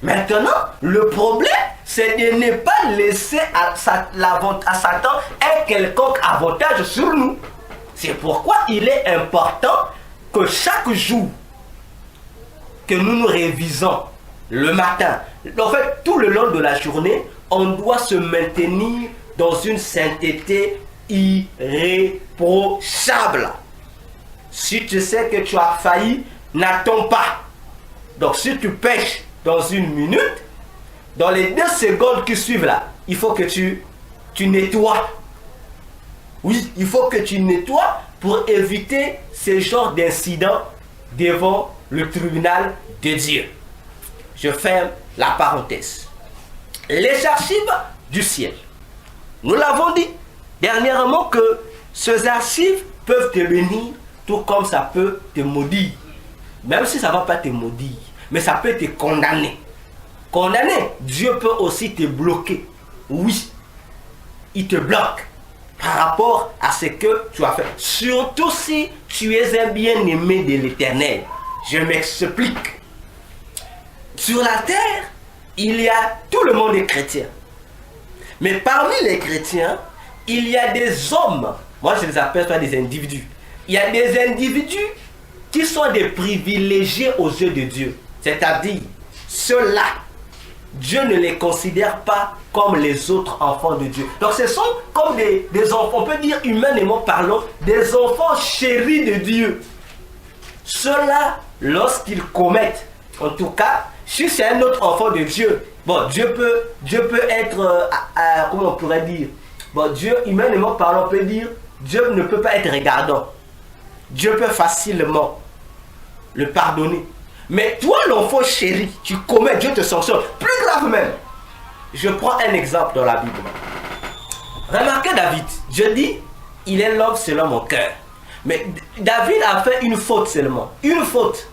Maintenant, le problème, c'est de ne pas laisser à Satan un quelconque avantage sur nous. C'est pourquoi il est important que chaque jour que nous nous révisons le matin, en fait tout le long de la journée, on doit se maintenir dans une sainteté irréprochable. Si tu sais que tu as failli, n'attends pas. Donc si tu pêches dans une minute, dans les 2 secondes qui suivent là, il faut que tu nettoies. Oui, il faut que tu nettoies pour éviter ce genre d'incident devant le tribunal de Dieu. Je ferme la parenthèse. Les archives du ciel. Nous l'avons dit dernièrement que ces archives peuvent te bénir tout comme ça peut te maudire. Même si ça ne va pas te maudire, mais ça peut te condamner. Condamner, Dieu peut aussi te bloquer. Oui, il te bloque par rapport à ce que tu as fait. Surtout si tu es un bien-aimé de l'Éternel. Je m'explique. Sur la terre, il y a tout le monde est chrétien. Mais parmi les chrétiens, il y a des hommes. Moi, je les appelle pas des individus. Il y a des individus qui sont des privilégiés aux yeux de Dieu. C'est-à-dire, ceux-là, Dieu ne les considère pas comme les autres enfants de Dieu. Donc ce sont comme des enfants, on peut dire humainement parlant, des enfants chéris de Dieu. Ceux-là, lorsqu'ils commettent, en tout cas, si c'est un autre enfant de Dieu, bon, Dieu peut être, comment on pourrait dire, bon, Dieu, humainement parlant, on peut dire, Dieu ne peut pas être regardant. Dieu peut facilement le pardonner. Mais toi, l'enfant chéri, tu commets, Dieu te sanctionne. Plus grave même. Je prends un exemple dans la Bible. Remarquez David. Dieu dit, il est l'homme selon mon cœur. Mais David a fait une faute seulement. Une faute.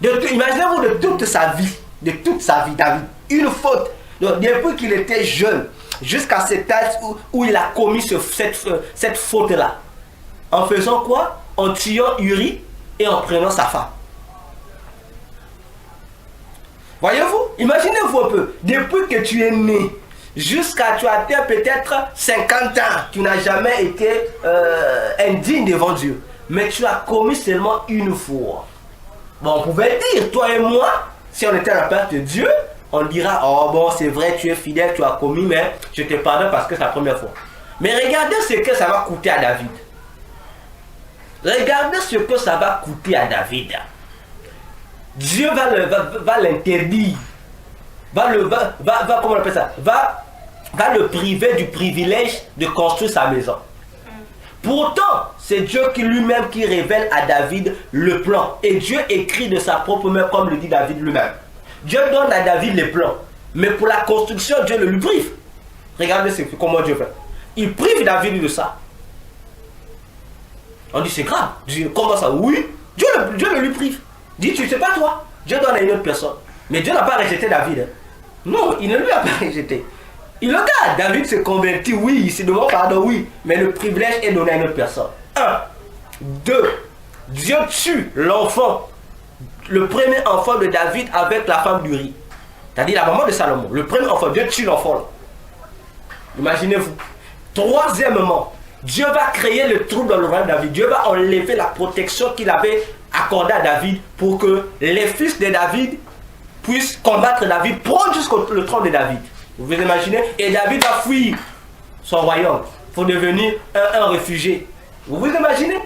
Imaginez-vous de toute sa vie. De toute sa vie, David. Une faute. Donc, depuis qu'il était jeune, jusqu'à cet âge où il a commis cette faute-là. En faisant quoi? En tuant Uri et en prenant sa femme. Voyez-vous? Imaginez-vous un peu. Depuis que tu es né, jusqu'à tu as atteint peut-être 50 ans, tu n'as jamais été indigne devant Dieu. Mais tu as commis seulement une fois. Bon, on pouvait dire, toi et moi, si on était à la place de Dieu, on dira, oh bon, c'est vrai, tu es fidèle, tu as commis, mais je te pardonne parce que c'est la première fois. Mais regardez ce que ça va coûter à David. Regardez ce que ça va coûter à David. Dieu va l'interdire, va le priver du privilège de construire sa maison. Pourtant, c'est Dieu qui lui-même qui révèle à David le plan. Et Dieu écrit de sa propre main, comme le dit David lui-même. Dieu donne à David les plans. Mais pour la construction, Dieu le lui prive. Regardez comment Dieu fait. Il prive David de ça. On dit c'est grave. Dieu, comment ça? Oui, Dieu le lui prive. Dit, tu ne sais pas toi, Dieu donne à une autre personne. Mais Dieu n'a pas rejeté David. Hein. Non, il ne lui a pas rejeté. Il le garde. David se convertit, oui, il se demande pardon, oui. Mais le privilège est donné à une autre personne. 1. 2. Dieu tue l'enfant, le premier enfant de David avec la femme d'Uri. C'est-à-dire la maman de Salomon. Le premier enfant, Dieu tue l'enfant. Imaginez-vous. Troisièmement, Dieu va créer le trouble dans le royaume de David. Dieu va enlever la protection qu'il avait accordée à David pour que les fils de David puissent combattre David, prendre jusqu'au trône de David. Vous vous imaginez? Et David va fuir son royaume pour devenir un réfugié. Vous vous imaginez?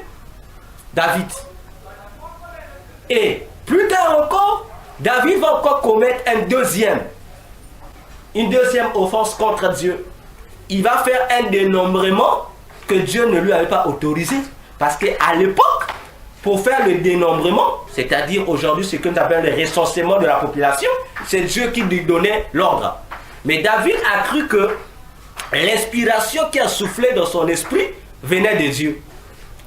David. Et plus tard encore, David va encore commettre une deuxième offense contre Dieu. Il va faire un dénombrement que Dieu ne lui avait pas autorisé. Parce qu'à l'époque, pour faire le dénombrement, c'est-à-dire aujourd'hui ce que nous appelons le recensement de la population, c'est Dieu qui lui donnait l'ordre. Mais David a cru que l'inspiration qui a soufflé dans son esprit venait de Dieu.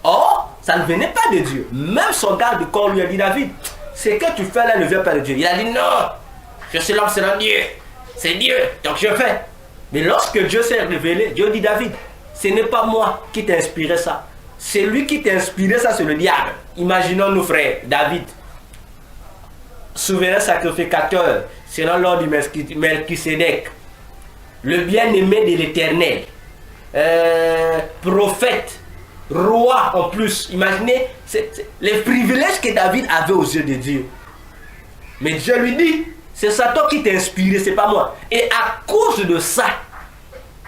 Or, ça ne venait pas de Dieu. Même son garde du corps lui a dit, David, ce que tu fais là ne vient pas de Dieu. Il a dit, non, je suis l'homme selon Dieu. C'est Dieu, donc je fais. Mais lorsque Dieu s'est révélé, Dieu dit, David, ce n'est pas moi qui t'ai inspiré ça. C'est lui qui t'a inspiré ça, c'est le diable. Imaginons nos frères, David, souverain sacrificateur, selon l'ordre du Melchisédek, le bien-aimé de l'Éternel, prophète, roi en plus. Imaginez les privilèges que David avait aux yeux de Dieu. Mais Dieu lui dit, c'est Satan qui t'a inspiré, c'est pas moi. Et à cause de ça,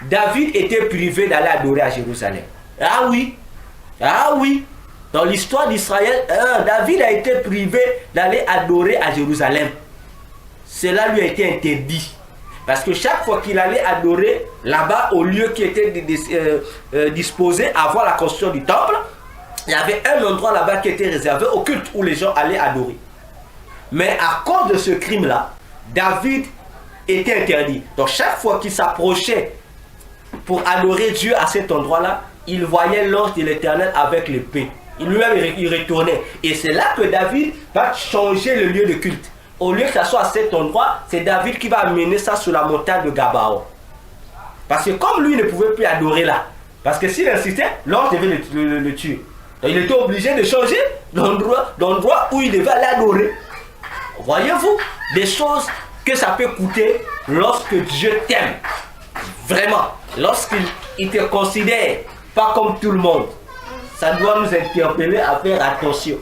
David était privé d'aller adorer à Jérusalem. Ah oui, ah oui. Dans l'histoire d'Israël, David a été privé d'aller adorer à Jérusalem. Cela lui a été interdit. Parce que chaque fois qu'il allait adorer là-bas, au lieu qui était disposé avant la construction du temple, il y avait un endroit là-bas qui était réservé au culte où les gens allaient adorer. Mais à cause de ce crime-là, David était interdit. Donc chaque fois qu'il s'approchait pour adorer Dieu à cet endroit-là, il voyait l'ange de l'Éternel avec l'épée. Lui-même, il retournait. Et c'est là que David va changer le lieu de culte. Au lieu que ça soit à cet endroit, c'est David qui va amener ça sur la montagne de Gabaon. Parce que comme lui ne pouvait plus adorer là, parce que s'il insistait, l'ange devait le tuer. Donc il était obligé de changer d'endroit où il devait aller adorer. Voyez-vous, des choses que ça peut coûter lorsque Dieu t'aime. Vraiment, lorsqu'il te considère pas comme tout le monde. Ça doit nous interpeller à faire attention.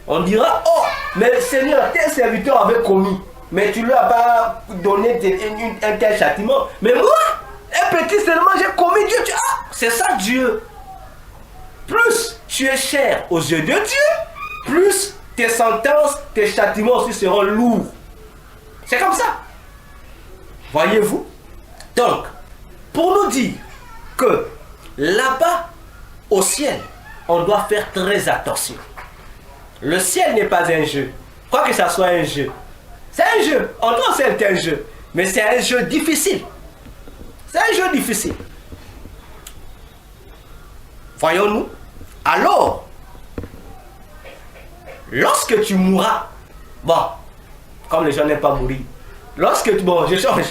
On dira, oh, mais Seigneur, tel serviteur avait commis, mais tu lui as pas donné un tel châtiment. Mais moi, un petit seulement, j'ai commis Dieu. C'est ça Dieu. Plus tu es cher aux yeux de Dieu, plus tes sentences, tes châtiments aussi seront lourds. C'est comme ça. Voyez-vous? Donc, pour nous dire que là-bas, au ciel, on doit faire très attention. Le ciel n'est pas un jeu. Quoi que ça soit un jeu. C'est un jeu. En tant que c'est un jeu. Mais c'est un jeu difficile. C'est un jeu difficile. Voyons-nous. Alors, lorsque tu mourras, bon, comme les gens n'aiment pas mourir, je change.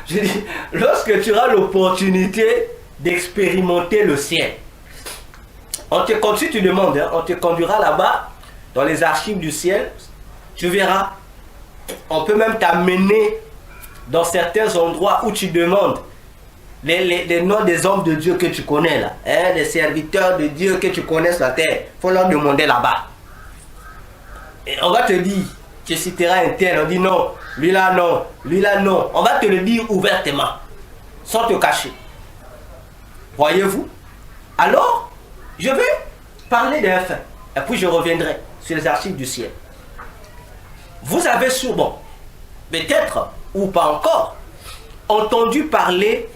Je dis, lorsque tu auras l'opportunité d'expérimenter le ciel, si tu demandes, on te conduira là-bas, dans les archives du ciel, tu verras. On peut même t'amener dans certains endroits où tu demandes les noms des hommes de Dieu que tu connais là, les serviteurs de Dieu que tu connais sur la terre. Il faut leur demander là-bas. Et on va te dire, tu citeras un tel, on dit non, lui là non, lui là non. On va te le dire ouvertement, sans te cacher. Voyez-vous? Alors, je vais parler d'un fait, et puis je reviendrai sur les archives du ciel. Vous avez sûrement, peut-être ou pas encore, entendu parler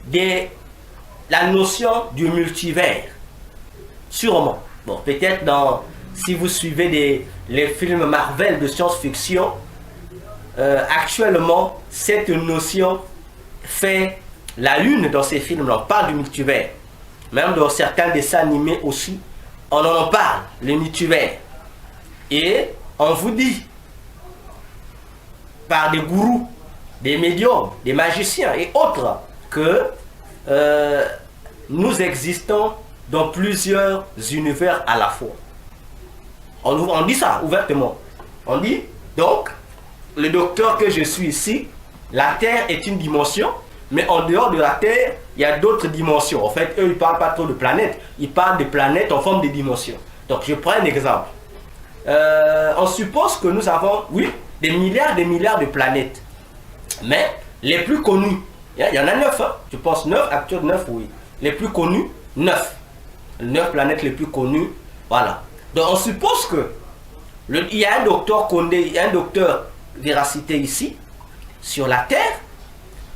de la notion du multivers. Sûrement. Bon, peut-être si vous suivez les films Marvel de science-fiction, actuellement, cette notion fait la lune dans ces films. On parle du multivers. Même dans certains dessins animés aussi, on en parle, le multivers. Et on vous dit, par des gourous, des médiums, des magiciens et autres, que nous existons dans plusieurs univers à la fois. On dit ça ouvertement. On dit, donc, le docteur que je suis ici, la Terre est une dimension, mais en dehors de la Terre, il y a d'autres dimensions. En fait, eux, ils ne parlent pas trop de planètes, ils parlent de planètes en forme de dimensions. Donc, je prends un exemple. On suppose que nous avons, oui, des milliards de planètes. Mais les plus connus, il y en a 9, hein, je pense 9, actuellement 9, oui. Les plus connus, 9. 9 planètes les plus connues, voilà. Donc, on suppose que il y a un docteur Condé, il y a un docteur Véracité ici, sur la Terre,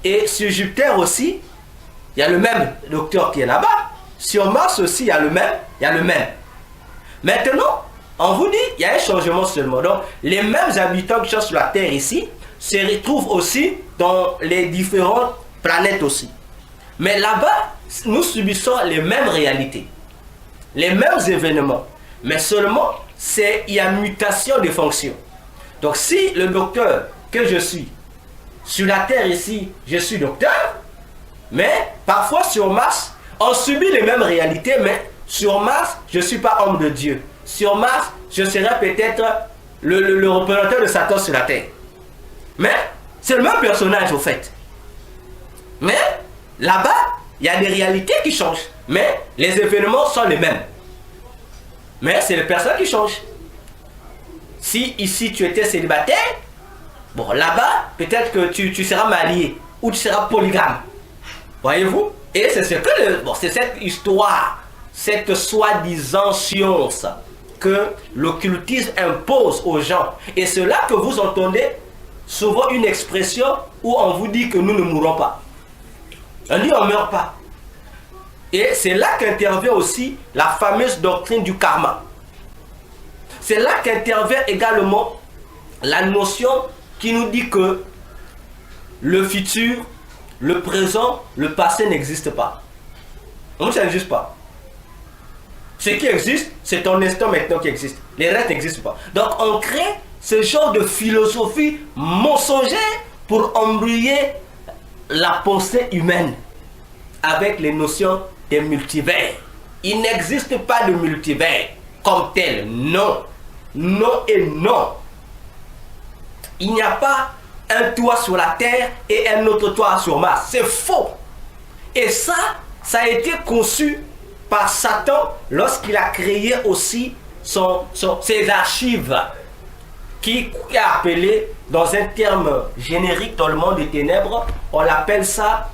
et sur Jupiter aussi, il y a le même docteur qui est là-bas. Sur Mars aussi, il y a le même. Maintenant, on vous dit, il y a un changement seulement. Donc, les mêmes habitants qui sont sur la Terre ici se retrouvent aussi dans les différentes planètes aussi. Mais là-bas, nous subissons les mêmes réalités, les mêmes événements. Mais seulement, il y a mutation de fonctions. Donc, si le docteur que je suis, sur la Terre ici, je suis docteur, mais parfois sur Mars, on subit les mêmes réalités, mais sur Mars, je ne suis pas homme de Dieu. Sur Mars, je serai peut-être le représentant de Satan sur la Terre. Mais c'est le même personnage au fait. Mais là-bas, il y a des réalités qui changent. Mais les événements sont les mêmes. Mais c'est les personnes qui changent. Si ici tu étais célibataire, bon là-bas, peut-être que tu seras marié ou tu seras polygame. Voyez-vous? Et c'est ce que c'est cette histoire, cette soi-disant science que l'occultisme impose aux gens. Et c'est là que vous entendez souvent une expression où on vous dit que nous ne mourrons pas. On dit on ne meurt pas. Et c'est là qu'intervient aussi la fameuse doctrine du karma. C'est là qu'intervient également la notion qui nous dit que le futur, le présent, le passé n'existent pas. Donc ça n'existe pas. Ce qui existe, c'est ton instant maintenant qui existe. Les restes n'existent pas. Donc on crée ce genre de philosophie mensongère pour embrouiller la pensée humaine avec les notions des multivers. Il n'existe pas de multivers comme tel. Non. Non et non. Il n'y a pas un toit sur la Terre et un autre toit sur Mars. C'est faux. Et ça a été conçu par Satan lorsqu'il a créé aussi ses archives, qui est appelé, dans un terme générique dans le monde des ténèbres, on l'appelle ça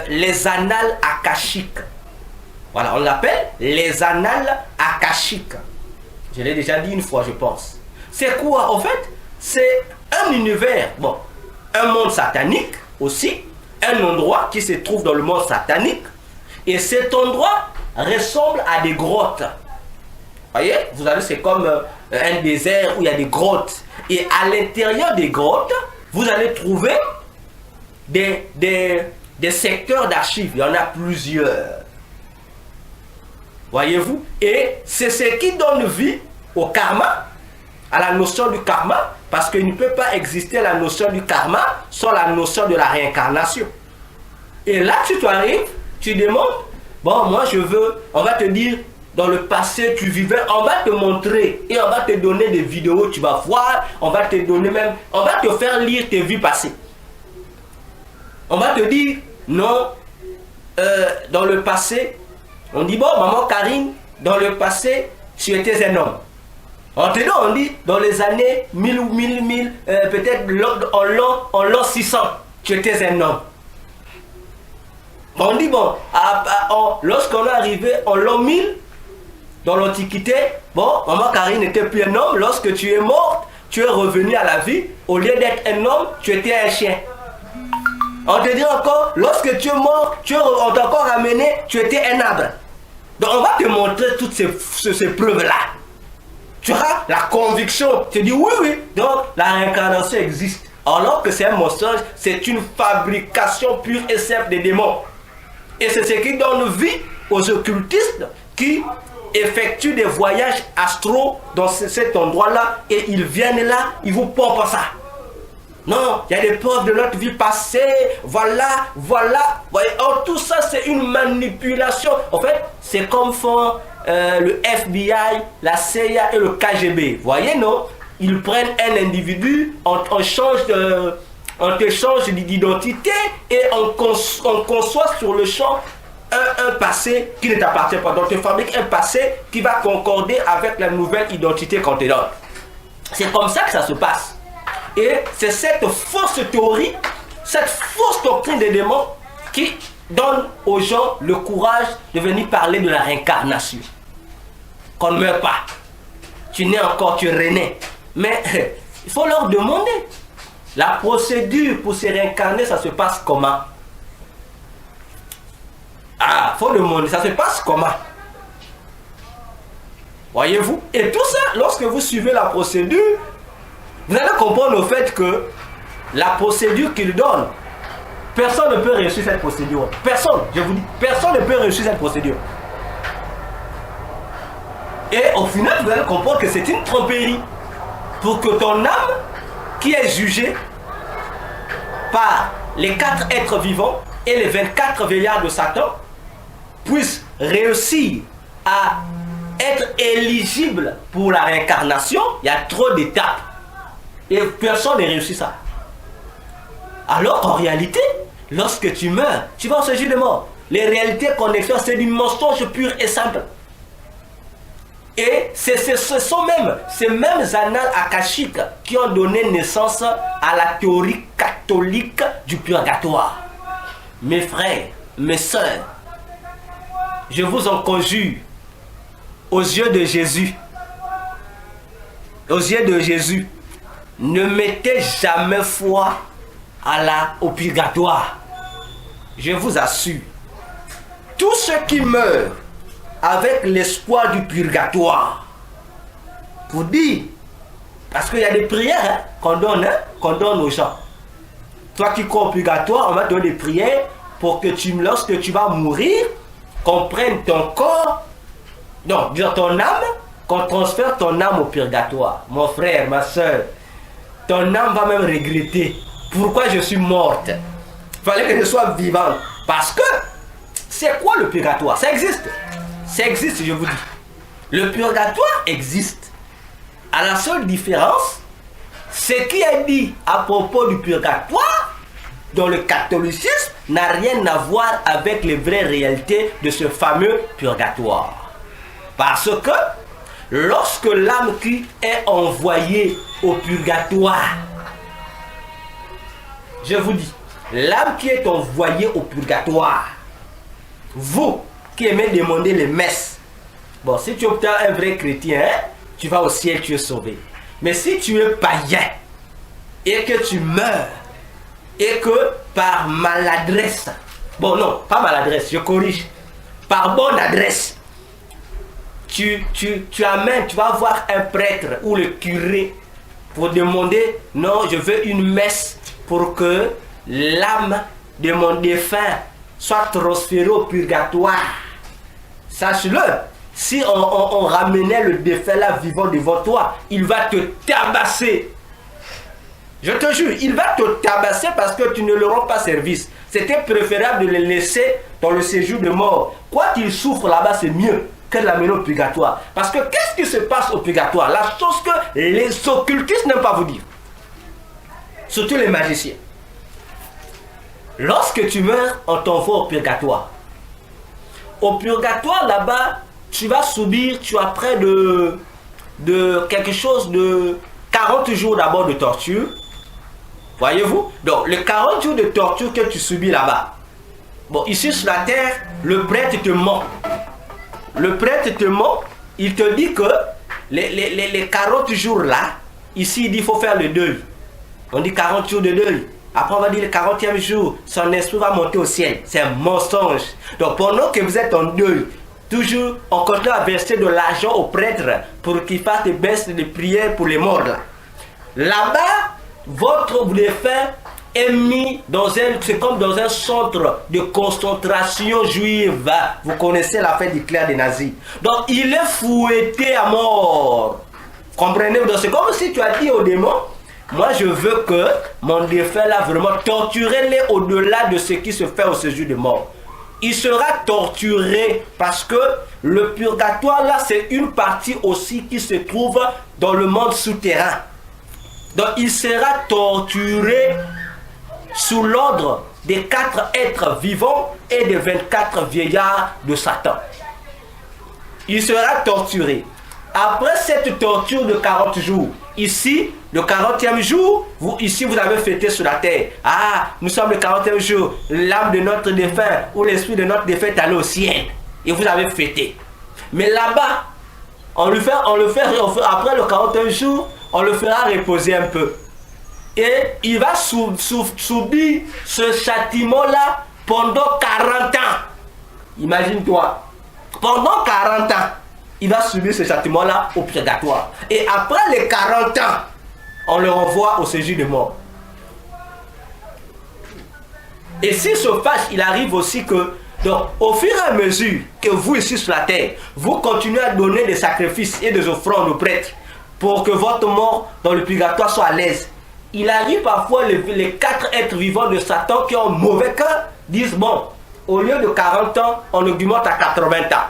les annales akashiques. Voilà, on l'appelle les annales akashiques. Je l'ai déjà dit une fois, je pense. C'est quoi? En fait, c'est un univers, bon, un monde satanique aussi, un endroit qui se trouve dans le monde satanique, et cet endroit ressemble à des grottes. Voyez, vous savez, c'est comme un désert où il y a des grottes. Et à l'intérieur des grottes, vous allez trouver des secteurs d'archives. Il y en a plusieurs. Voyez-vous? Et c'est ce qui donne vie au karma, à la notion du karma, parce qu'il ne peut pas exister la notion du karma sans la notion de la réincarnation. Et là, tu arrives, tu demandes, bon, moi je veux, on va te dire, dans le passé tu vivais, on va te montrer et on va te donner des vidéos, tu vas voir, on va te donner même, on va te faire lire tes vies passées. On va te dire, non, dans le passé, on dit, bon, maman Karine, dans le passé, tu étais un homme. On dit, dans les années 1000 ou 1000, peut-être en l'an 600, tu étais un homme. On dit, bon, lorsqu'on est arrivé en l'an 1000, dans l'Antiquité, bon, maman Karine n'était plus un homme. Lorsque tu es morte, tu es revenu à la vie. Au lieu d'être un homme, tu étais un chien. On te dit encore, lorsque tu es mort, on t'a encore ramené, tu étais un arbre. Donc on va te montrer toutes ces preuves-là. Tu as la conviction, tu dis oui, donc la réincarnation existe. Alors que c'est un mensonge, c'est une fabrication pure et simple des démons. Et c'est ce qui donne vie aux occultistes qui effectuent des voyages astraux dans cet endroit-là et ils viennent là, ils vous pompent ça. Non, il y a des preuves de notre vie passée, voilà. Voyez, tout ça c'est une manipulation. En fait, c'est comme font le FBI, la CIA et le KGB. Voyez, non? Ils prennent un individu, on te change d'identité et on conçoit sur le champ un passé qui ne t'appartient pas. Donc tu fabriques un passé qui va concorder avec la nouvelle identité qu'on te donne. C'est comme ça que ça se passe. Et c'est cette fausse théorie, cette fausse doctrine des démons qui donne aux gens le courage de venir parler de la réincarnation. Qu'on ne meurt pas. Tu nais encore, tu renais. Mais il faut leur demander. La procédure pour se réincarner, ça se passe comment? Ah, faut demander, ça se passe comment? Voyez-vous? Et tout ça, lorsque vous suivez la procédure, vous allez comprendre au fait que la procédure qu'il donne, personne ne peut réussir cette procédure. Personne, je vous dis, personne ne peut réussir cette procédure. Et au final, vous allez comprendre que c'est une tromperie. Pour que ton âme, qui est jugée par les 4 êtres vivants et les 24 veillards de Satan, puisse réussir à être éligible pour la réincarnation. Il y a trop d'étapes. Et personne n'a réussi ça. Alors qu'en réalité, lorsque tu meurs, tu vas au séjour de mort. Les réalités qu'on expérience, c'est du mensonge pur et simple. Et ce sont même ces mêmes annales akashiques qui ont donné naissance à la théorie catholique du purgatoire. Mes frères, mes sœurs, je vous en conjure, aux yeux de Jésus, ne mettez jamais foi au purgatoire. Je vous assure, tous ceux qui meurent avec l'espoir du purgatoire, pour dire, parce qu'il y a des prières qu'on donne aux gens. Toi qui crois au purgatoire, on va te donner des prières pour que lorsque tu vas mourir, qu'on prenne ton corps, non, ton âme, qu'on transfère ton âme au purgatoire. Mon frère, ma soeur, ton âme va même regretter. Pourquoi je suis morte? Il fallait que je sois vivante. Parce que, c'est quoi le purgatoire? Ça existe. Ça existe, je vous dis. Le purgatoire existe. À la seule différence, ce qui est dit à propos du purgatoire, dans le catholicisme, n'a rien à voir avec les vraies réalités de ce fameux purgatoire. Parce que, lorsque l'âme qui est envoyée au purgatoire, je vous dis, l'âme qui est envoyée au purgatoire, vous qui aimez demander les messes, bon, si tu obtiens un vrai chrétien, tu vas au ciel, tu es sauvé. Mais si tu es païen et que tu meurs et que par maladresse, bon non, pas maladresse, je corrige, par bonne adresse, tu vas voir un prêtre ou le curé pour demander, non, je veux une messe pour que l'âme de mon défunt soit transférée au purgatoire. Sache-le, si on ramenait le défunt là vivant devant toi, il va te tabasser. Je te jure, il va te tabasser parce que tu ne leur rends pas service. C'était préférable de les laisser dans le séjour de mort. Quoi qu'il souffre là-bas, c'est mieux que de l'amener au purgatoire. Parce que qu'est-ce qui se passe au purgatoire? La chose que les occultistes n'aiment pas vous dire. Surtout les magiciens. Lorsque tu meurs, on t'envoie au purgatoire. Au purgatoire, là-bas, tu vas subir, tu as près de quelque chose de 40 jours d'abord de torture. Voyez-vous? Donc, les 40 jours de torture que tu subis là-bas. Bon, ici sur la terre, le prêtre te ment. Le prêtre te ment, il te dit que les 40 jours là, ici il dit qu'il faut faire le deuil. On dit 40 jours de deuil. Après on va dire le 40e jour, son esprit va monter au ciel. C'est un mensonge. Donc pendant que vous êtes en deuil, toujours on continue à verser de l'argent au prêtre pour qu'il fasse des baisses de prières pour les morts là. Là-bas, votre défunt est mis dans c'est comme dans un centre de concentration juive. Vous connaissez l'affaire d'Hitler des nazis. Donc il est fouetté à mort. Comprenez-vous? Donc c'est comme si tu as dit au démon, moi je veux que mon défunt là vraiment torturez-les au-delà de ce qui se fait au séjour de mort. Il sera torturé parce que le purgatoire là c'est une partie aussi qui se trouve dans le monde souterrain. Donc il sera torturé sous l'ordre des 4 êtres vivants et des 24 vieillards de Satan. Il sera torturé. Après cette torture de 40 jours, ici, le 40e jour, vous avez fêté sur la terre. Ah, nous sommes le 40e jour, l'âme de notre défunt ou l'esprit de notre défunt est allé au ciel. Et vous avez fêté. Mais là-bas, après le 40e jour, on le fera reposer un peu. Et il va subir ce châtiment-là pendant 40 ans. Imagine-toi. Pendant 40 ans, il va subir ce châtiment-là au purgatoire. Et après les 40 ans, on le renvoie au séjour de mort. Et s'il se fâche, il arrive aussi que, donc, au fur et à mesure que vous ici sur la terre, vous continuez à donner des sacrifices et des offrandes aux prêtres pour que votre mort dans le purgatoire soit à l'aise. Il arrive parfois les 4 êtres vivants de Satan qui ont mauvais cœur disent bon, au lieu de 40 ans, on augmente à 80 ans.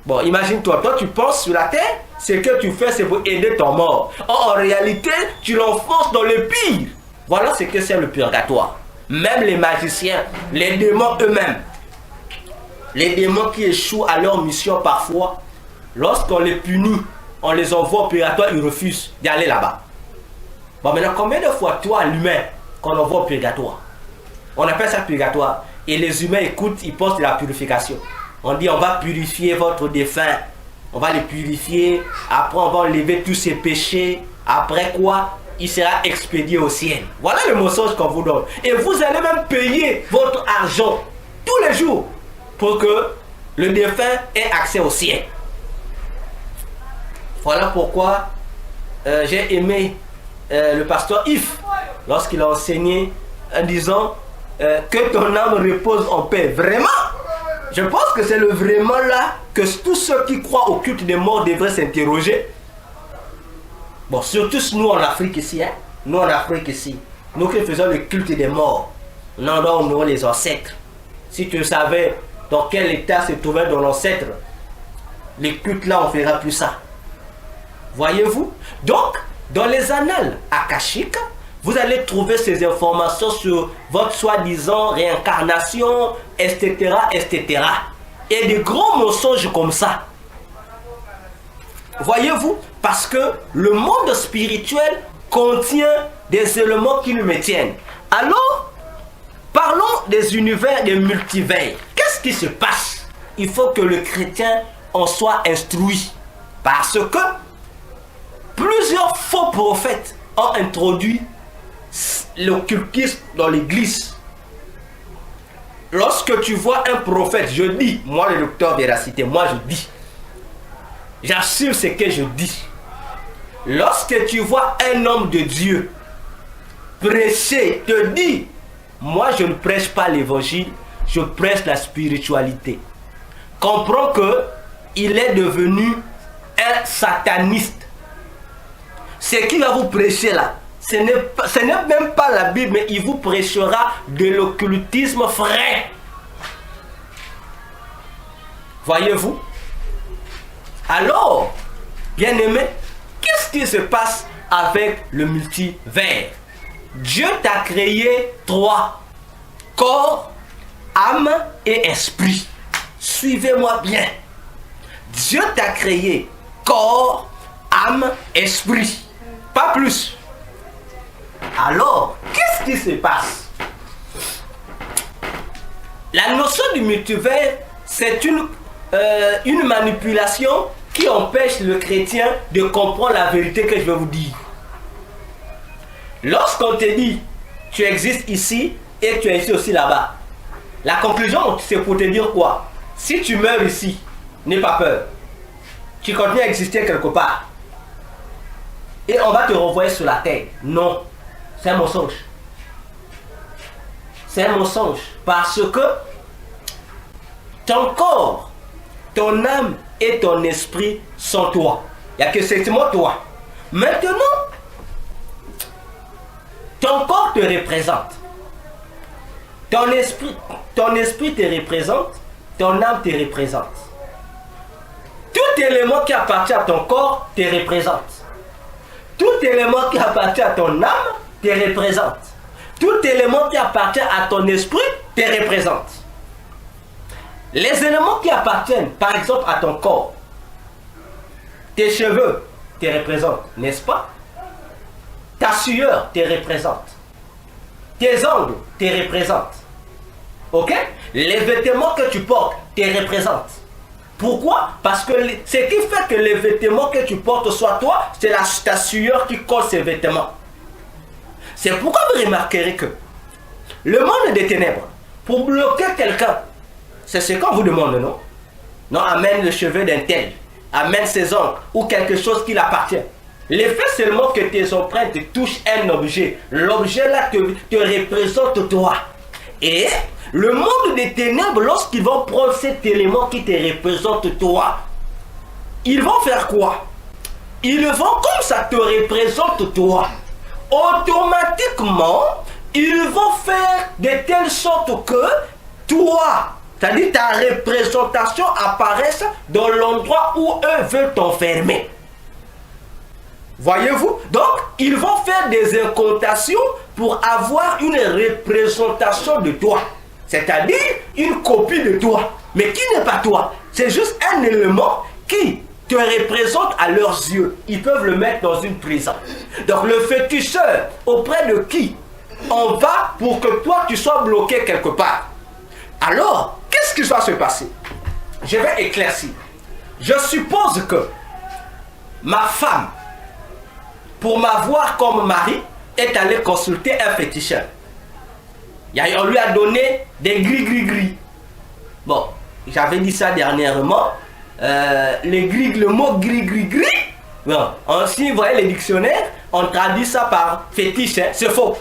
Bon, imagine-toi, toi tu penses sur la terre, ce que tu fais c'est pour aider ton mort. Or, en réalité, tu l'enfonces dans le pire. Voilà ce que c'est le purgatoire. Même les magiciens, les démons eux-mêmes, les démons qui échouent à leur mission parfois, lorsqu'on les punit, on les envoie au purgatoire, ils refusent d'aller là-bas. Bon, maintenant, combien de fois, toi, l'humain, qu'on envoie au purgatoire? On appelle ça purgatoire. Et les humains écoutent, ils pensent de la purification. On dit, on va purifier votre défunt. On va les purifier. Après, on va enlever tous ses péchés. Après quoi, il sera expédié au ciel. Voilà le mensonge qu'on vous donne. Et vous allez même payer votre argent tous les jours pour que le défunt ait accès au ciel. Voilà pourquoi j'ai aimé le pasteur Yves lorsqu'il a enseigné en disant que ton âme repose en paix. Vraiment, je pense que c'est le vraiment là que tous ceux qui croient au culte des morts devraient s'interroger. Bon, surtout nous en Afrique ici, hein? Nous en Afrique ici, nous qui faisons le culte des morts, nous honorons les ancêtres. Si tu savais dans quel état se trouvait dans l'ancêtre, les cultes là, on ne fera plus ça. Voyez-vous? Donc, dans les annales akashiques, vous allez trouver ces informations sur votre soi-disant réincarnation, etc., etc. Et des grands mensonges comme ça. Voyez-vous? Parce que le monde spirituel contient des éléments qui nous maintiennent. Alors, parlons des univers, des multivers. Qu'est-ce qui se passe? Il faut que le chrétien en soit instruit. Parce que plusieurs faux prophètes ont introduit l'occultisme dans l'église. Lorsque tu vois un prophète, je dis, moi le docteur Véracité, moi je dis, j'assume ce que je dis. Lorsque tu vois un homme de Dieu prêcher, te dit, moi je ne prêche pas l'évangile, je prêche la spiritualité. Comprends que il est devenu un sataniste. Ce qu'il va vous prêcher là, ce n'est même pas la Bible, mais il vous prêchera de l'occultisme frais. Voyez-vous? Alors, bien-aimé, qu'est-ce qui se passe avec le multivers? Dieu t'a créé 3: corps, âme et esprit. Suivez-moi bien. Dieu t'a créé corps, âme, esprit. Pas plus. Alors, qu'est-ce qui se passe? La notion du multivers, c'est une manipulation qui empêche le chrétien de comprendre la vérité que je vais vous dire. Lorsqu'on te dit, tu existes ici et tu existes aussi là-bas, la conclusion, c'est pour te dire quoi? Si tu meurs ici, n'aie pas peur. Tu continues à exister quelque part. Et on va te renvoyer sur la terre. Non, c'est un mensonge. C'est un mensonge. Parce que ton corps, ton âme et ton esprit sont toi. Il n'y a que seulement toi. Maintenant, ton corps te représente. Ton esprit te représente. Ton âme te représente. Tout élément qui appartient à ton corps te représente. Tout élément qui appartient à ton âme te représente. Tout élément qui appartient à ton esprit te représente. Les éléments qui appartiennent, par exemple, à ton corps, tes cheveux te représentent, n'est-ce pas? Ta sueur te représente. Tes ongles te représentent. Ok? Les vêtements que tu portes te représentent. Pourquoi? Parce que ce qui fait que les vêtements que tu portes soient toi, c'est ta sueur qui colle ces vêtements. C'est pourquoi vous remarquerez que le monde des ténèbres, pour bloquer quelqu'un, c'est ce qu'on vous demande, non? Non, amène le cheveu d'un tel, amène ses ongles ou quelque chose qui l'appartient. L'effet seulement que tes empreintes touchent un objet, l'objet là te représente toi. Et le monde des ténèbres, lorsqu'ils vont prendre cet élément qui te représente toi, ils vont faire quoi? Ils vont, comme ça te représente toi, automatiquement, ils vont faire de telle sorte que toi, c'est-à-dire ta représentation apparaisse dans l'endroit où eux veulent t'enfermer. Voyez-vous? Donc, ils vont faire des incantations pour avoir une représentation de toi. C'est-à-dire une copie de toi, mais qui n'est pas toi. C'est juste un élément qui te représente à leurs yeux. Ils peuvent le mettre dans une prison. Donc le féticheur, auprès de qui on va pour que toi tu sois bloqué quelque part. Alors, qu'est-ce qui va se passer? Je vais éclaircir. Je suppose que ma femme, pour m'avoir comme mari, est allée consulter un féticheur. On lui a donné des gris. Bon, j'avais dit ça dernièrement. Le mot gris. Bon, ensuite, vous voyez les dictionnaires, on traduit ça par fétiche. Hein? C'est faux.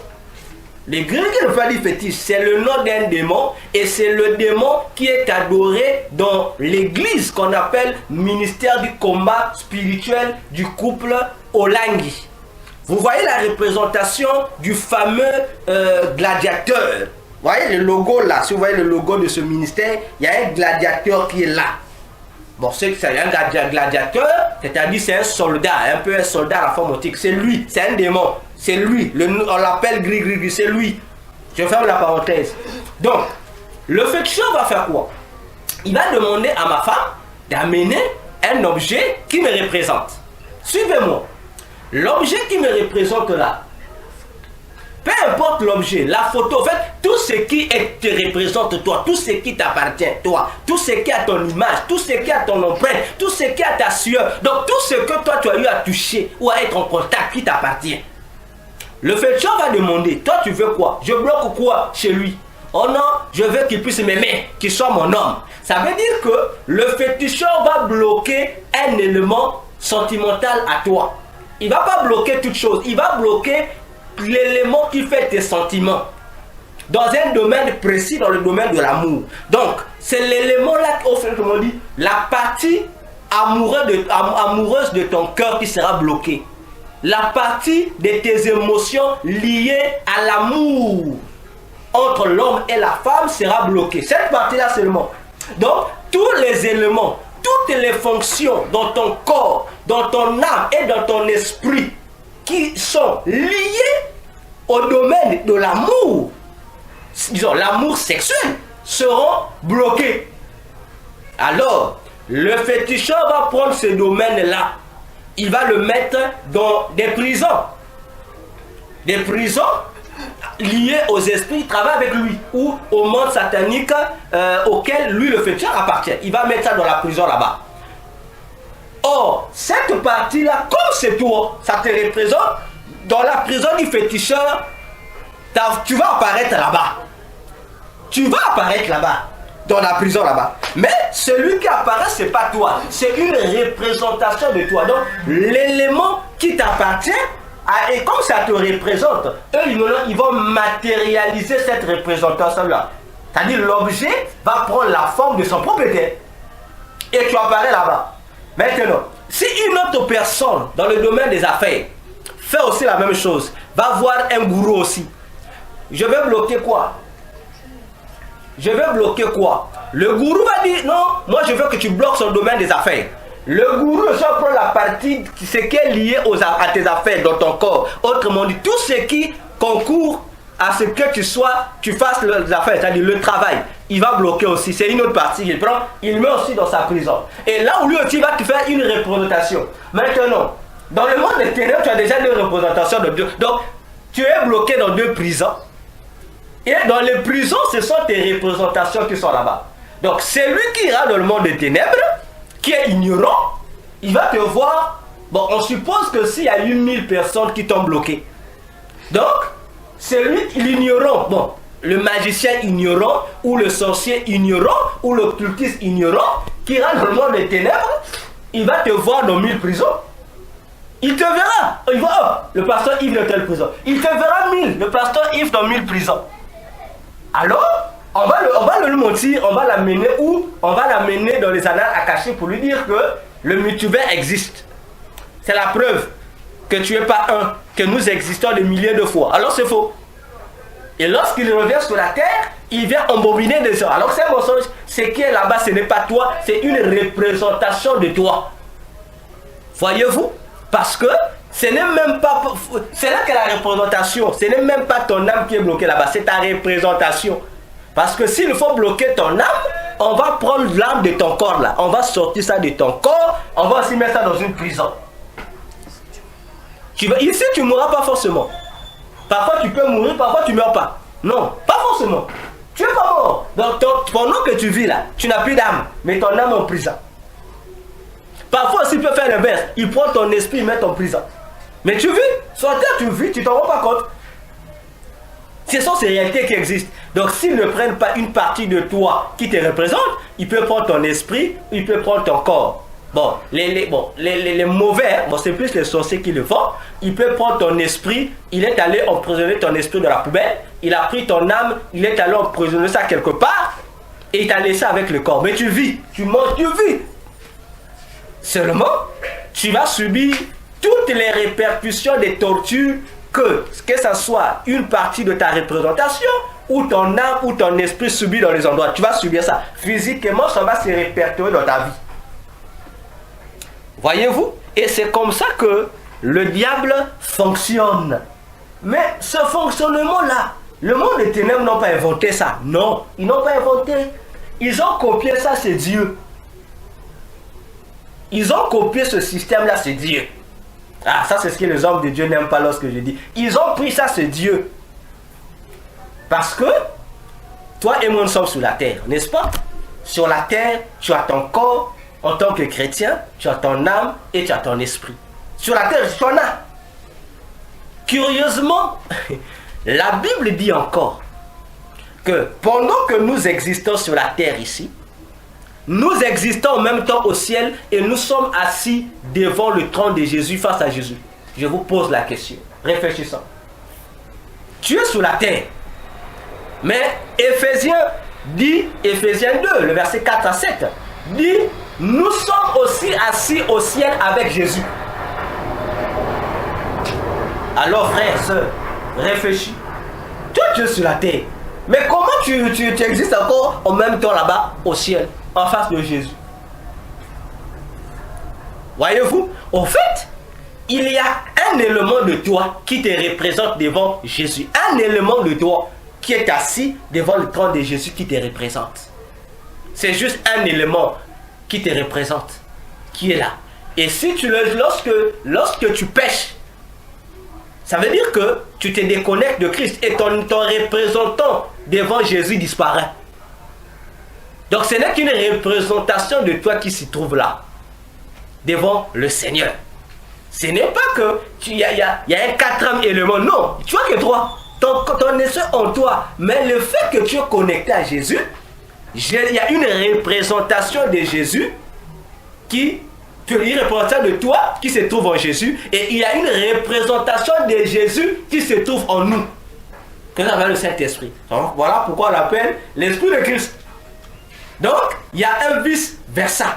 Les gris ne veut pas dire fétiche, c'est le nom d'un démon et c'est le démon qui est adoré dans l'église qu'on appelle ministère du combat spirituel du couple Olangi. Vous voyez la représentation du fameux gladiateur. Vous voyez le logo là, si vous voyez le logo de ce ministère, il y a un gladiateur qui est là. Bon, c'est un gladiateur, c'est-à-dire c'est un soldat, un peu un soldat à la forme antique. C'est lui, c'est un démon. C'est lui, on l'appelle gris, c'est lui. Je ferme la parenthèse. Donc, le féticheur va faire quoi? Il va demander à ma femme d'amener un objet qui me représente. Suivez-moi. L'objet qui me représente là, peu importe l'objet, la photo, en fait, tout ce qui te représente toi, tout ce qui t'appartient toi, tout ce qui a ton image, tout ce qui a ton empreinte, tout ce qui a ta sueur, donc tout ce que toi tu as eu à toucher ou à être en contact qui t'appartient. Le féticheur va demander, toi tu veux quoi? Je bloque quoi chez lui? Oh non, je veux qu'il puisse m'aimer, qu'il soit mon homme. Ça veut dire que le féticheur va bloquer un élément sentimental à toi. Il ne va pas bloquer toute chose, il va bloquer l'élément qui fait tes sentiments. Dans un domaine précis, dans le domaine de l'amour. Donc, c'est l'élément là, comme on dit, la partie amoureuse de ton cœur qui sera bloquée. La partie de tes émotions liées à l'amour entre l'homme et la femme sera bloquée. Cette partie-là seulement. Donc, tous les éléments, toutes les fonctions dans ton corps, dans ton âme et dans ton esprit qui sont liées au domaine de l'amour, disons l'amour sexuel, seront bloqués. Alors, le féticheur va prendre ce domaine-là. Il va le mettre dans des prisons. Des prisons liées aux esprits qui travaillent avec lui ou au monde satanique auquel lui, le féticheur, appartient. Il va mettre ça dans la prison là-bas. Or, cette partie-là, comme c'est toi, ça te représente, dans la prison du féticheur, tu vas apparaître là-bas. Tu vas apparaître là-bas. Dans la prison là-bas. Mais celui qui apparaît, c'est pas toi. C'est une représentation de toi. Donc, l'élément qui t'appartient, et comme ça te représente, eux, ils vont matérialiser cette représentation-là. C'est-à-dire, l'objet va prendre la forme de son propriétaire. Et tu apparais là-bas. Maintenant, si une autre personne, dans le domaine des affaires, fait aussi la même chose, va voir un gourou aussi. Je vais bloquer quoi? Je vais bloquer quoi? Le gourou va dire non, moi je veux que tu bloques son domaine des affaires. Le gourou va prendre la partie, ce qui est lié à tes affaires dans ton corps. Autrement dit, tout ce qui concourt à ce que tu fasses les affaires, c'est-à-dire le travail, il va bloquer aussi. C'est une autre partie qu'il prend, il met aussi dans sa prison. Et là où lui aussi va te faire une représentation. Maintenant, dans le monde des ténèbres, tu as déjà deux représentations de Dieu. Donc, tu es bloqué dans deux prisons. Et dans les prisons, ce sont tes représentations qui sont là-bas. Donc, celui qui ira dans le monde des ténèbres, qui est ignorant, il va te voir. Bon, on suppose que s'il y a 1000 personnes qui t'ont bloqué. Donc, l'ignorant, bon, le magicien ignorant, ou le sorcier ignorant, ou le cultiste ignorant, qui ira dans le monde des ténèbres, il va te voir dans 1000 prisons. Il te verra. Il va, oh, le pasteur Yves dans telle prison. Il te verra 1000, le pasteur Yves dans 1000 prisons. Alors, on va le mentir, on va l'amener où? On va l'amener dans les annales akashiques pour lui dire que le multivers existe. C'est la preuve que tu n'es pas un, que nous existons des milliers de fois. Alors c'est faux. Et lorsqu'il revient sur la terre, il vient embobiner des gens. Alors c'est un mensonge. Ce qui est là-bas, ce n'est pas toi, c'est une représentation de toi. Voyez-vous? Parce que Ce n'est même pas... C'est là que la représentation, ce n'est même pas ton âme qui est bloquée là-bas, c'est ta représentation. Parce que s'il faut bloquer ton âme, on va prendre l'âme de ton corps là, on va sortir ça de ton corps, on va aussi mettre ça dans une prison. Ici, tu ne mourras pas forcément. Parfois, tu peux mourir, parfois, tu ne meurs pas. Non, pas forcément. Tu n'es pas mort. Donc, pendant que tu vis là, tu n'as plus d'âme, mais ton âme est en prison. Parfois aussi, il peut faire l'inverse. Il prend ton esprit, il met en prison. Mais tu vis, sur terre, tu vis, tu ne t'en rends pas compte. Ce sont ces réalités qui existent. Donc, s'ils ne prennent pas une partie de toi qui te représente, il peut prendre ton esprit, il peut prendre ton corps. Bon, les mauvais, bon, c'est plus les sorciers qui le font. Il peut prendre ton esprit, il est allé emprisonner ton esprit dans la poubelle, il a pris ton âme, il est allé emprisonner ça quelque part, et il t'a laissé avec le corps. Mais tu vis, tu manges, tu vis. Seulement, tu vas subir toutes les répercussions des tortures que ce soit une partie de ta représentation, ou ton âme, ou ton esprit subit dans les endroits. Tu vas subir ça. Physiquement, ça va se répertorier dans ta vie. Voyez-vous? Et c'est comme ça que le diable fonctionne. Mais ce fonctionnement-là, le monde des ténèbres n'ont pas inventé ça. Non, ils n'ont pas inventé. Ils ont copié ça, c'est Dieu. Ils ont copié ce système-là, c'est Dieu. Ah, ça c'est ce que les hommes de Dieu n'aiment pas lorsque je dis. Ils ont pris ça, c'est Dieu. Parce que toi et moi, nous sommes sur la terre, n'est-ce pas? Sur la terre, tu as ton corps. En tant que chrétien, tu as ton âme et tu as ton esprit. Sur la terre, tu en as. Curieusement, la Bible dit encore que pendant que nous existons sur la terre ici, nous existons en même temps au ciel et nous sommes assis devant le trône de Jésus, face à Jésus. Je vous pose la question. Réfléchissons. Tu es sur la terre. Mais Éphésiens 2, le verset 4 à 7, dit: nous sommes aussi assis au ciel avec Jésus. Alors frère, sœur, réfléchis. Toi tu es sur la terre. Mais comment tu existes encore en même temps là-bas au ciel, en face de Jésus? Voyez-vous, en fait, il y a un élément de toi qui te représente devant Jésus. Un élément de toi qui est assis devant le trône de Jésus qui te représente. C'est juste un élément qui te représente, qui est là. Et si lorsque tu pèches, ça veut dire que tu te déconnectes de Christ et ton représentant devant Jésus disparaît. Donc ce n'est qu'une représentation de toi qui s'y trouve là, devant le Seigneur. Ce n'est pas que il y a un quatrième élément, non, tu vois que toi, ton esprit en toi, mais le fait que tu es connecté à Jésus, il y a une représentation de Jésus une représentation de toi qui se trouve en Jésus, et il y a une représentation de Jésus qui se trouve en nous, que nous avons le Saint-Esprit. Donc voilà pourquoi on l'appelle l'Esprit de Christ. Donc il y a un vice versa.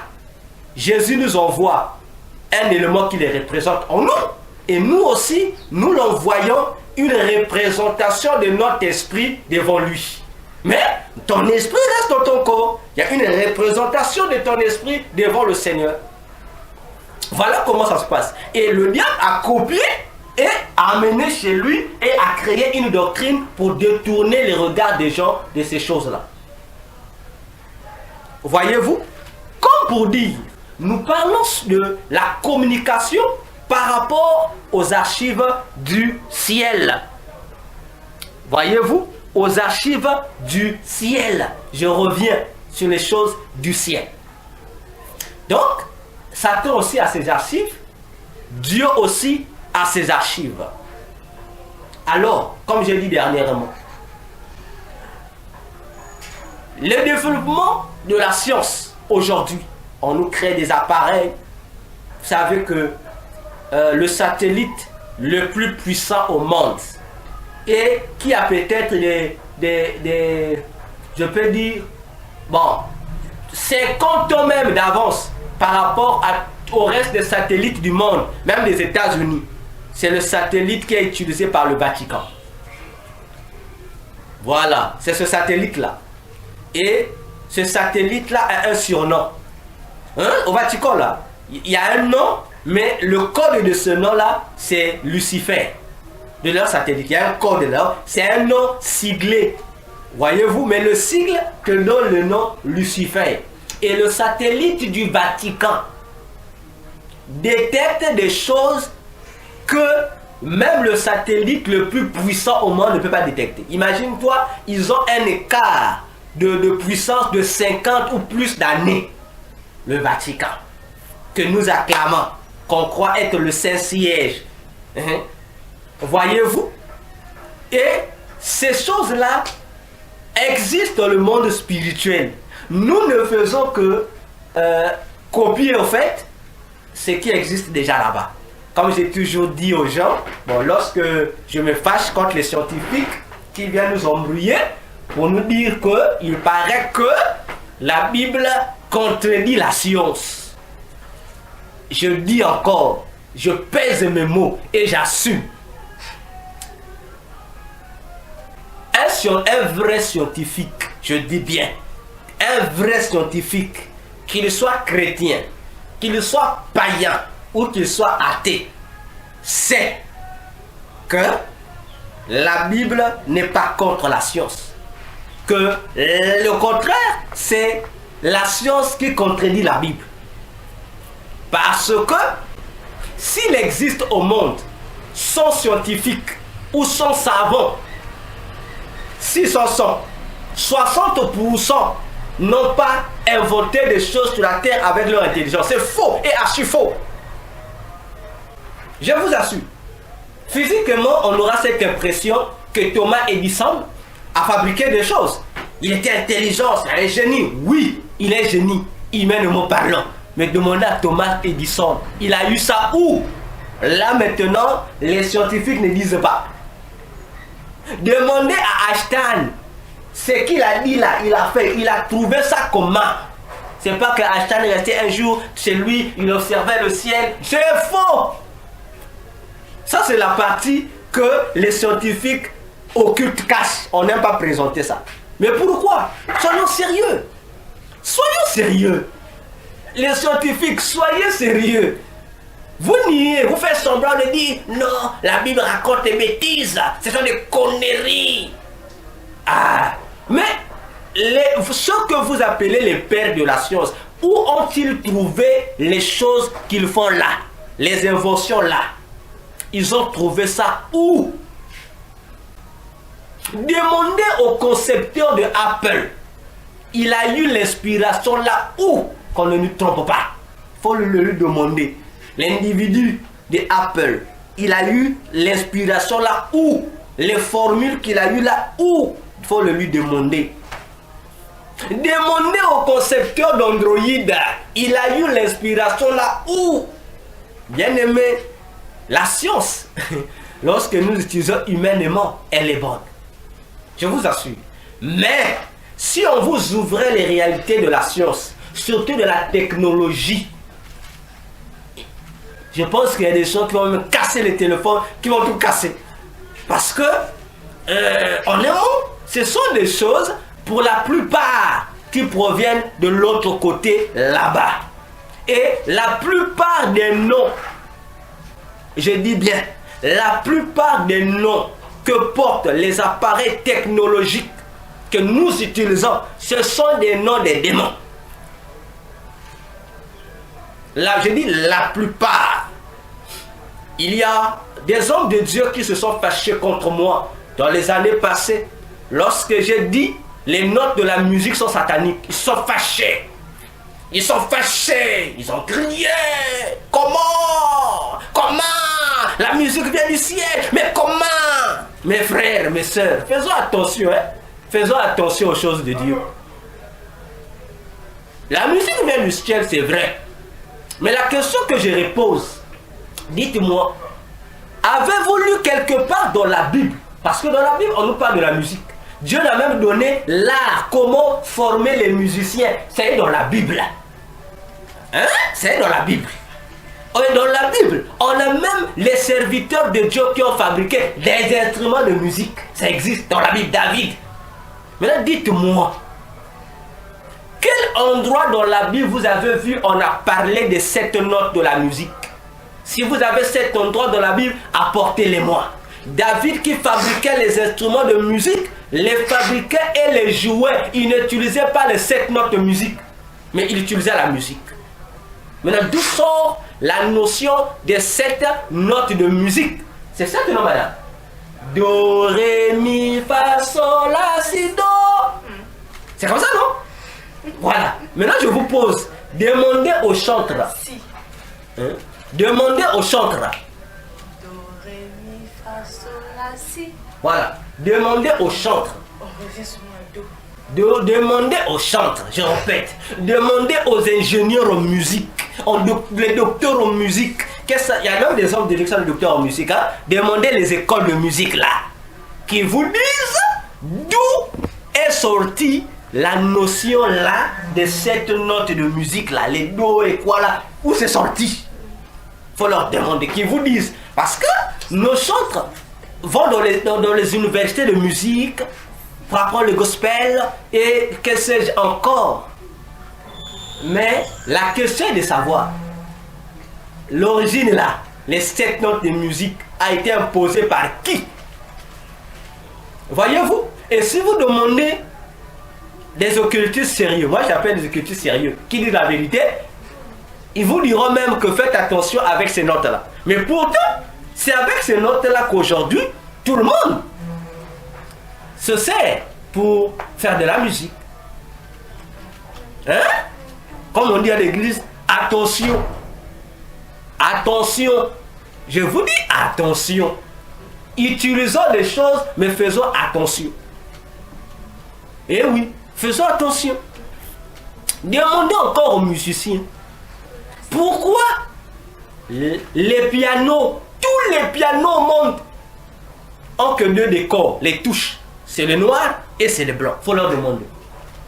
Jésus nous envoie un élément qui les représente en nous, et nous aussi nous l'envoyons une représentation de notre esprit devant lui. Mais ton esprit reste dans ton corps. Il y a une représentation de ton esprit devant le Seigneur. Voilà comment ça se passe. Et le diable a copié et a amené chez lui et a créé une doctrine pour détourner les regards des gens de ces choses-là. Voyez-vous? Comme pour dire, nous parlons de la communication par rapport aux archives du ciel. Voyez-vous? Aux archives du ciel. Je reviens sur les choses du ciel. Donc, Satan aussi a ses archives, Dieu aussi a ses archives. Alors, comme j'ai dit dernièrement, le développement de la science aujourd'hui, on nous crée des appareils. Vous savez que le satellite le plus puissant au monde, et qui a peut-être je peux dire, bon, 50 ans même d'avance par rapport au reste des satellites du monde, même des États-Unis. C'est le satellite qui est utilisé par le Vatican. Voilà, c'est ce satellite-là. Et ce satellite-là a un surnom. Hein? Au Vatican, là, il y a un nom Mais le code de ce nom-là, c'est Lucifer. De leur satellite, il y a un code là, c'est un nom siglé. Voyez-vous, mais le sigle te donne le nom Lucifer. Et le satellite du Vatican détecte des choses que même le satellite le plus puissant au monde ne peut pas détecter. Imagine-toi, ils ont un écart de puissance de 50 ou plus d'années. Le Vatican, que nous acclamons, qu'on croit être le Saint-Siège. Voyez-vous? Et ces choses-là existent dans le monde spirituel. Nous ne faisons que copier en fait ce qui existe déjà là-bas. Comme j'ai toujours dit aux gens, bon, lorsque je me fâche contre les scientifiques qui viennent nous embrouiller pour nous dire qu'il paraît que la Bible contredit la science. Je dis encore, je pèse mes mots et j'assume. Un vrai scientifique, je dis bien, un vrai scientifique, qu'il soit chrétien, qu'il soit païen ou qu'il soit athée, sait que la Bible n'est pas contre la science. Que le contraire, c'est la science qui contredit la Bible. Parce que s'il existe au monde 100 scientifiques ou 100 savants, 600, 60% n'ont pas inventé des choses sur la terre avec leur intelligence. C'est faux et archi faux. Je vous assure. Physiquement, on aura cette impression que Thomas Edison a fabriqué des choses. Il était intelligent, il est génie. Oui, il est génie, humainement parlant. Mais demandez à Thomas Edison, il a eu ça où? Là maintenant, les scientifiques ne disent pas. Demandez à Einstein ce qu'il a dit là, il a fait, il a trouvé ça comment? C'est pas que Einstein est resté un jour chez lui, il observait le ciel. C'est faux! Ça, c'est la partie que les scientifiques occultes cachent. On n'aime pas présenter ça. Mais pourquoi? Soyons sérieux. Soyons sérieux. Les scientifiques, soyez sérieux. Vous niez, vous faites semblant de dire non, la Bible raconte des bêtises, ce sont des conneries. Ah, mais ceux que vous appelez les pères de la science, où ont-ils trouvé les choses qu'ils font là, les inventions là? Ils ont trouvé ça où? Demandez au concepteur de Apple, il a eu l'inspiration là où? Qu'on ne nous trompe pas. Il faut le lui demander. L'individu de Apple, il a eu l'inspiration là où? Les formules qu'il a eu là où? Il faut le lui demander. Demandez au concepteur d'Android, il a eu l'inspiration là où? Bien aimé, la science, lorsque nous utilisons humainement, elle est bonne. Je vous assure. Mais, si on vous ouvrait les réalités de la science, surtout de la technologie, je pense qu'il y a des gens qui vont me casser les téléphones, qui vont tout casser. Parce que, honnêtement, ce sont des choses, pour la plupart, qui proviennent de l'autre côté, là-bas. Et la plupart des noms, je dis bien, la plupart des noms que portent les appareils technologiques que nous utilisons, ce sont des noms des démons. Là, je dis la plupart. Il y a des hommes de Dieu qui se sont fâchés contre moi dans les années passées. Lorsque j'ai dit les notes de la musique sont sataniques, ils sont fâchés. Ils sont fâchés. Ils ont crié. Comment? Comment? La musique vient du ciel. Mais comment? Mes frères, mes sœurs, faisons attention. Faisons attention aux choses de Dieu. La musique vient du ciel, c'est vrai. Mais la question que je repose, dites-moi, avez-vous lu quelque part dans la Bible? Parce que dans la Bible, on nous parle de la musique. Dieu a même donné l'art, comment former les musiciens. C'est dans la Bible. Hein? C'est dans la Bible. Dans la Bible, on a même les serviteurs de Dieu qui ont fabriqué des instruments de musique. Ça existe dans la Bible, David. Maintenant, dites-moi, quel endroit dans la Bible vous avez vu, on a parlé de cette note de la musique? Si vous avez cet endroit dans la Bible, apportez-les-moi. David qui fabriquait les instruments de musique, les fabriquait et les jouait. Il n'utilisait pas les 7 notes de musique, mais il utilisait la musique. Maintenant, d'où sort la notion des 7 notes de musique? C'est ça que non, madame? Do, ré, mi, fa, sol, la, si, do. C'est comme ça, non? Voilà. Maintenant, je vous pose, demandez au chantre. Si. Hein? Demandez au chantre. Do, ré, mi, fa, sol, la, si. Voilà. Demandez au chantre. On revient sur moi, do. Demandez aux chantres, je répète, demandez aux ingénieurs en musique, les docteurs en musique. Il y a même des hommes de direction de docteurs en musique. Hein? Demandez les écoles de musique là, qui vous disent d'où est sortie la notion là de cette note de musique là, les do et quoi là, où c'est sorti. Il faut leur demander, qu'ils vous disent. Parce que nos chantres vont dans les universités de musique, pour apprendre le gospel et que sais-je encore. Mais la question est de savoir, l'origine là, les 7 notes de musique a été imposée par qui? Voyez-vous? Et si vous demandez des occultistes sérieux, moi j'appelle des occultistes sérieux, qui disent la vérité, ils vous diront même que faites attention avec ces notes là. Mais pourtant, c'est avec ces notes là qu'aujourd'hui, tout le monde se sert pour faire de la musique. Hein? Comme on dit à l'église, attention. Attention. Je vous dis attention. Utilisons les choses, mais faisons attention. Eh oui, faisons attention. Demandez encore aux musiciens. Pourquoi les pianos, tous les pianos au monde, ont que 2 décors, les touches? C'est le noir et c'est le blanc. Il faut leur demander.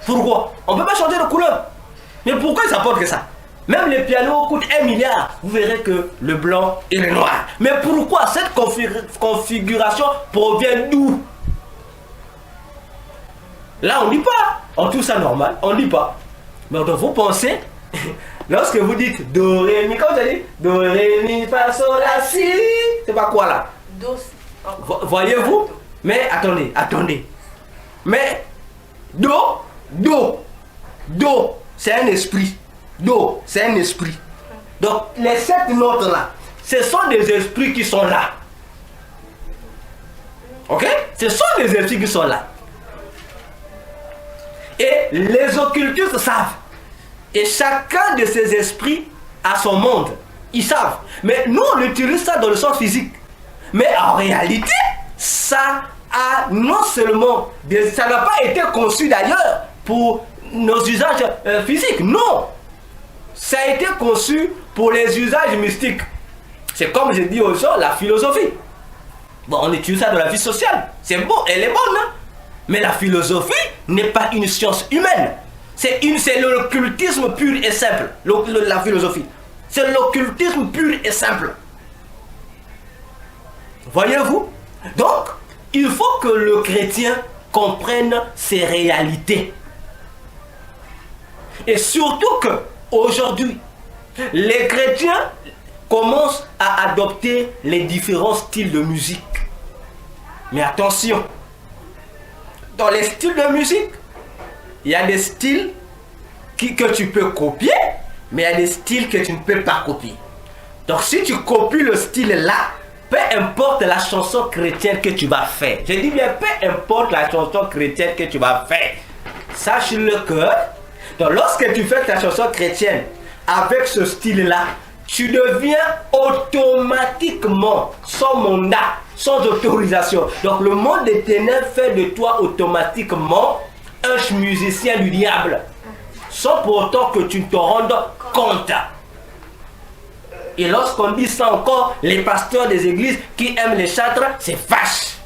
Pourquoi? On ne peut pas changer de couleur. Mais pourquoi ils apportent que ça? Même les pianos coûtent 1 milliard. Vous verrez que le blanc et le noir. Mais pourquoi? Cette configuration provient d'où? Là, on ne dit pas. On trouve ça normal. On ne dit pas. Mais donc, vous pensez, lorsque vous dites do, ré, mi, comme vous avez dit, do, ré, mi, fa, sol, la, si. C'est pas quoi là? Do, si. Voyez-vous? Mais attendez. Mais do, c'est un esprit. Do, c'est un esprit. Donc les 7 notes là, ce sont des esprits qui sont là. Ok? Ce sont des esprits qui sont là. Et les occultistes savent. Et chacun de ces esprits a son monde. Ils savent. Mais nous, on utilise ça dans le sens physique. Mais en réalité, ça a non seulement ça n'a pas été conçu d'ailleurs pour nos usages physiques, non, ça a été conçu pour les usages mystiques. C'est comme je dis aux gens, la philosophie. Bon, on utilise ça dans la vie sociale, c'est bon, elle est bonne, hein? Mais la philosophie n'est pas une science humaine, c'est l'occultisme pur et simple. La philosophie, c'est l'occultisme pur et simple. Voyez-vous? Donc, il faut que le chrétien comprenne ces réalités. Et surtout que aujourd'hui, les chrétiens commencent à adopter les différents styles de musique. Mais attention, dans les styles de musique, il y a des styles que tu peux copier, mais il y a des styles que tu ne peux pas copier. Donc si tu copies le style là, peu importe la chanson chrétienne que tu vas faire, je dis bien peu importe la chanson chrétienne que tu vas faire, sache-le que donc, lorsque tu fais ta chanson chrétienne avec ce style là, tu deviens automatiquement, sans mandat, sans autorisation. Donc le monde des ténèbres fait de toi automatiquement un musicien du diable, sans pourtant que tu ne te rendes compte. Et lorsqu'on dit ça encore, les pasteurs des églises qui aiment les châtres, c'est vache.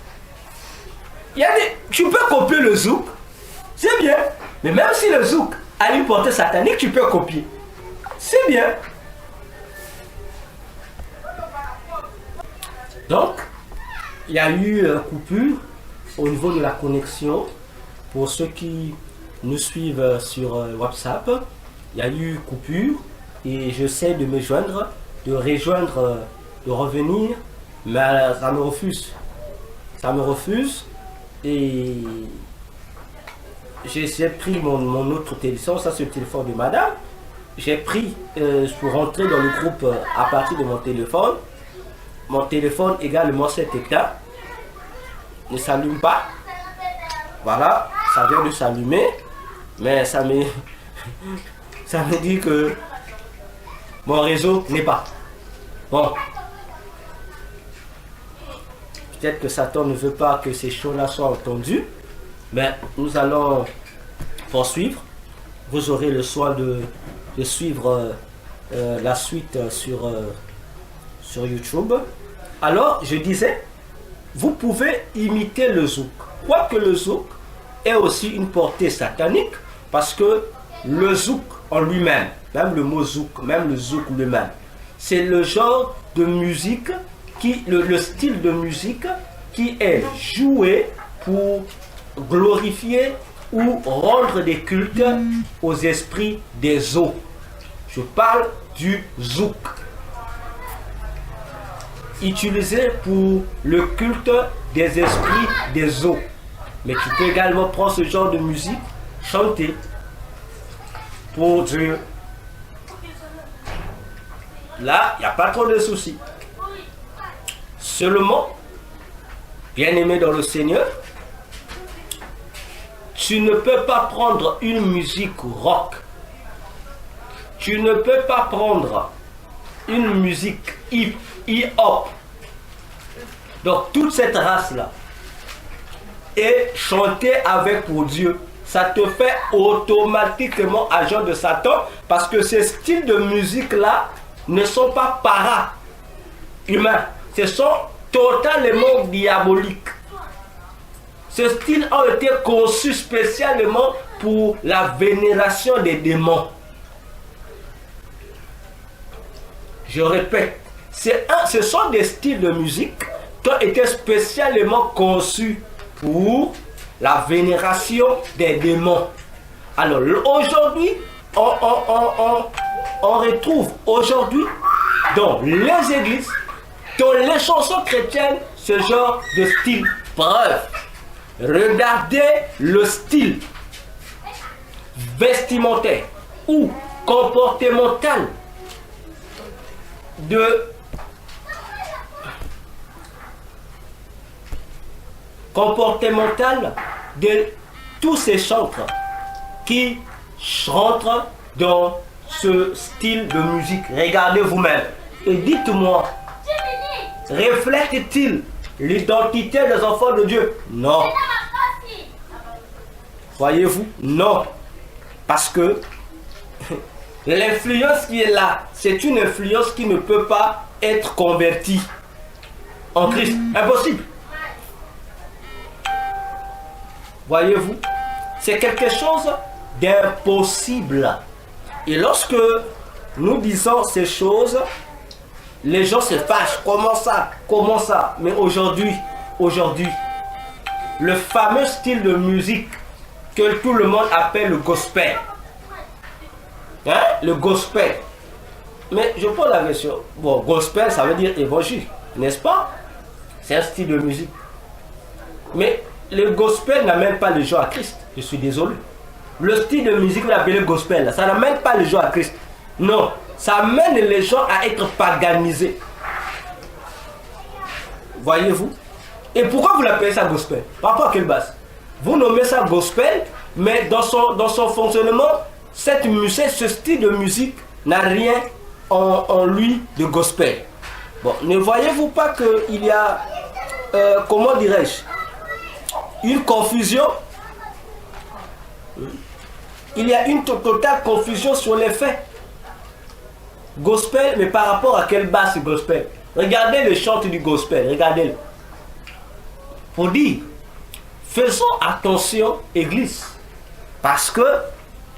Tu peux copier le zouk, c'est bien. Mais même si le zouk a une portée satanique, tu peux copier. C'est bien. Donc, il y a eu coupure au niveau de la connexion. Pour ceux qui nous suivent sur WhatsApp, il y a eu coupure et j'essaie de me joindre de rejoindre, de revenir, mais ça me refuse. Ça me refuse et j'ai pris mon autre téléphone, ça c'est le téléphone de madame. J'ai pris pour rentrer dans le groupe à partir de mon téléphone. Mon téléphone également s'est éteint, ne s'allume pas. Voilà, ça vient de s'allumer, mais ça me dit que mon réseau n'est pas. Bon, peut-être que Satan ne veut pas que ces choses-là soient entendues, mais nous allons poursuivre. Vous aurez le soin de suivre la suite sur YouTube. Alors, je disais, vous pouvez imiter le zouk. Quoique le zouk ait aussi une portée satanique, parce que le zouk en lui-même, même le mot zouk, même le zouk lui-même, c'est le genre de musique, le style de musique qui est joué pour glorifier ou rendre des cultes aux esprits des eaux. Je parle du zouk, utilisé pour le culte des esprits des eaux. Mais tu peux également prendre ce genre de musique, chanter pour Dieu. Là, il n'y a pas trop de soucis. Seulement, bien-aimé dans le Seigneur, tu ne peux pas prendre une musique rock. Tu ne peux pas prendre une musique hip-hop. Donc toute cette race-là est chantée avec pour Dieu. Ça te fait automatiquement agent de Satan, parce que ces styles de musique-là ne sont pas para-humains. Ce sont totalement diaboliques. Ces styles ont été conçus spécialement pour la vénération des démons. Je répète, ce sont des styles de musique qui ont été spécialement conçus pour la vénération des démons. Alors aujourd'hui, on retrouve aujourd'hui dans les églises, dans les chansons chrétiennes, ce genre de style. Preuve, regardez le style vestimentaire ou comportemental de tous ces chantres qui rentrent dans ce style de musique. Regardez vous-même et dites-moi, reflète-t-il l'identité des enfants de Dieu? Non. Voyez-vous? Non. Parce que l'influence qui est là, c'est une influence qui ne peut pas être convertie en Christ. Impossible. Voyez-vous? C'est quelque chose d'impossible. Et lorsque nous disons ces choses, les gens se fâchent. Comment ça? Comment ça? Mais aujourd'hui, le fameux style de musique que tout le monde appelle le gospel. Hein? Le gospel. Mais je prends la version. Bon, gospel, ça veut dire évangile, n'est-ce pas? C'est un style de musique. Mais le gospel n'amène pas les gens à Christ. Je suis désolé. Le style de musique qu'on appelle gospel, ça n'amène pas les gens à Christ. Non, ça amène les gens à être paganisés. Voyez-vous? Et pourquoi vous l'appelez ça gospel? Par rapport à quelle base? Vous nommez ça gospel, mais dans son fonctionnement, ce style de musique n'a rien en lui de gospel. Bon, ne voyez-vous pas qu'il y a, comment dirais-je, une confusion? Il y a une totale confusion sur les faits. Gospel, mais par rapport à quelle base c'est gospel? Regardez le chant du gospel, regardez-le. Pour dire, faisons attention, Église, parce que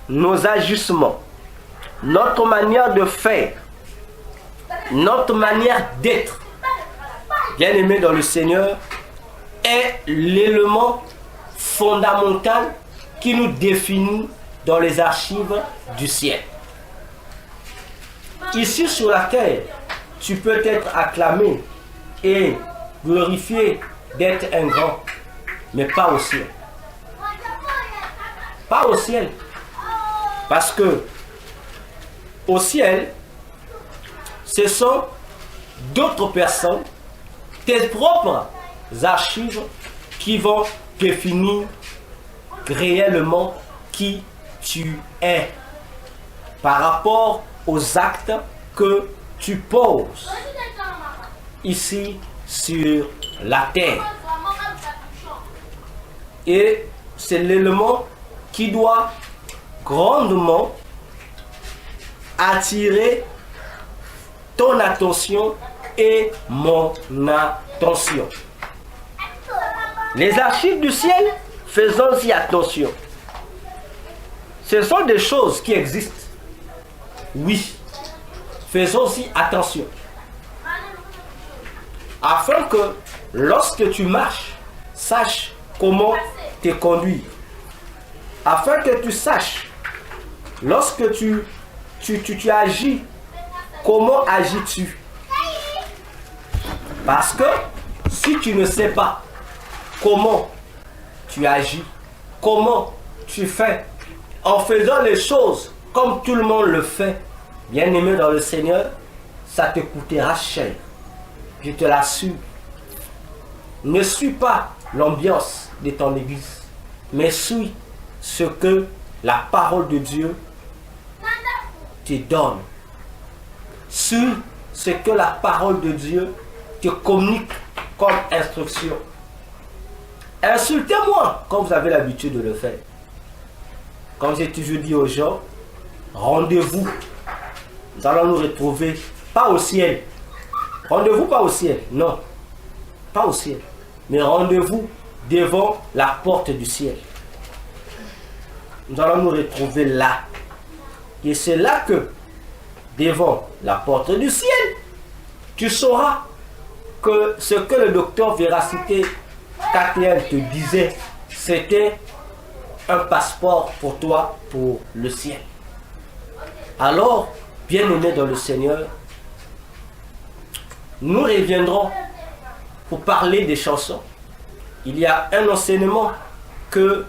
nos agissements, notre manière de faire, notre manière d'être, bien aimé dans le Seigneur, est l'élément fondamental qui nous définit dans les archives du ciel. Ici sur la terre, tu peux être acclamé et glorifié d'être un grand, mais pas au ciel. Pas au ciel. Parce que au ciel, ce sont d'autres personnes, tes propres archives qui vont définir réellement qui tu es par rapport aux actes que tu poses ici sur la terre. Et c'est l'élément qui doit grandement attirer ton attention et mon attention. Les archives du ciel, faisons-y attention. Ce sont des choses qui existent. Oui, faisons-y attention. Afin que lorsque tu marches, sache comment te conduire. Afin que tu saches, lorsque tu agis, comment agis-tu? Parce que si tu ne sais pas comment tu agis, comment tu fais, en faisant les choses comme tout le monde le fait, bien aimé dans le Seigneur, ça te coûtera cher. Je te l'assure. Ne suis pas l'ambiance de ton église, mais suis ce que la parole de Dieu te donne. Suis ce que la parole de Dieu te communique comme instruction. Insultez-moi comme vous avez l'habitude de le faire. Comme j'ai toujours dit aux gens, rendez-vous. Nous allons nous retrouver, pas au ciel. Rendez-vous pas au ciel, non. Pas au ciel. Mais rendez-vous devant la porte du ciel. Nous allons nous retrouver là. Et c'est là que, devant la porte du ciel, tu sauras que ce que le docteur Véracité KTL te disait, c'était un passeport pour toi, pour le ciel. Alors, bien-aimés dans le Seigneur, nous reviendrons pour parler des chansons. Il y a un enseignement que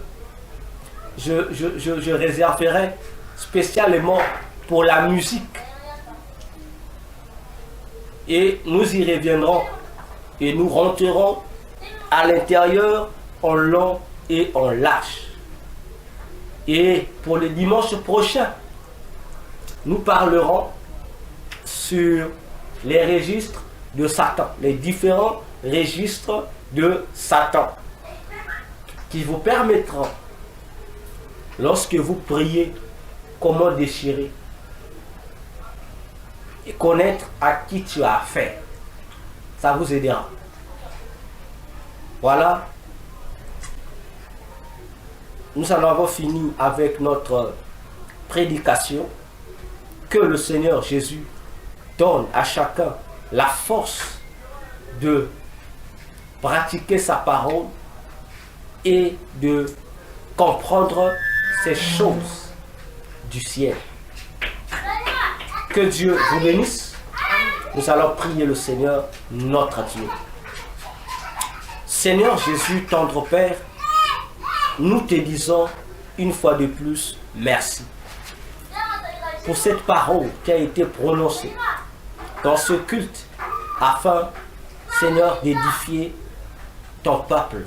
je réserverai spécialement pour la musique. Et nous y reviendrons et nous rentrerons à l'intérieur en long et en large. Et pour le dimanche prochain, nous parlerons sur les registres de Satan, les différents registres de Satan, qui vous permettront, lorsque vous priez, comment déchirer et connaître à qui tu as affaire. Ça vous aidera. Voilà. Nous en avons fini avec notre prédication. Que le Seigneur Jésus donne à chacun la force de pratiquer sa parole et de comprendre ces choses du ciel. Que Dieu vous bénisse. Nous allons prier le Seigneur, notre Dieu. Seigneur Jésus, tendre Père, nous te disons une fois de plus merci pour cette parole qui a été prononcée dans ce culte afin, Seigneur, d'édifier ton peuple.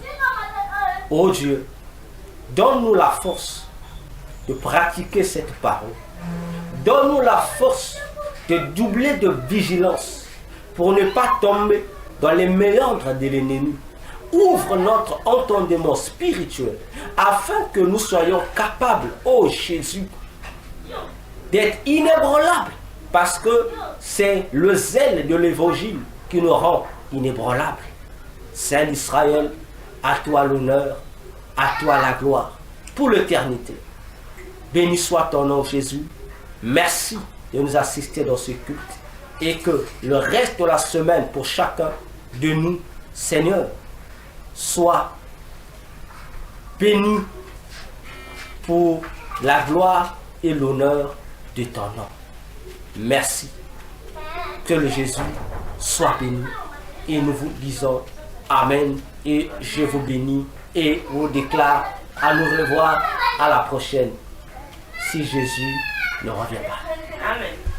Ô Dieu, donne-nous la force de pratiquer cette parole. Donne-nous la force de doubler de vigilance pour ne pas tomber dans les méandres de l'ennemi. Ouvre notre entendement spirituel afin que nous soyons capables, ô Jésus, d'être inébranlables, parce que c'est le zèle de l'évangile qui nous rend inébranlables. Saint Israël, à toi l'honneur, à toi la gloire, pour l'éternité. Béni soit ton nom, Jésus. Merci de nous assister dans ce culte et que le reste de la semaine pour chacun de nous, Seigneur, soit béni pour la gloire et l'honneur de ton nom. Merci. Que le Jésus soit béni. Et nous vous disons Amen. Et je vous bénis et vous déclare à nous revoir à la prochaine. Si Jésus ne revient pas. Amen.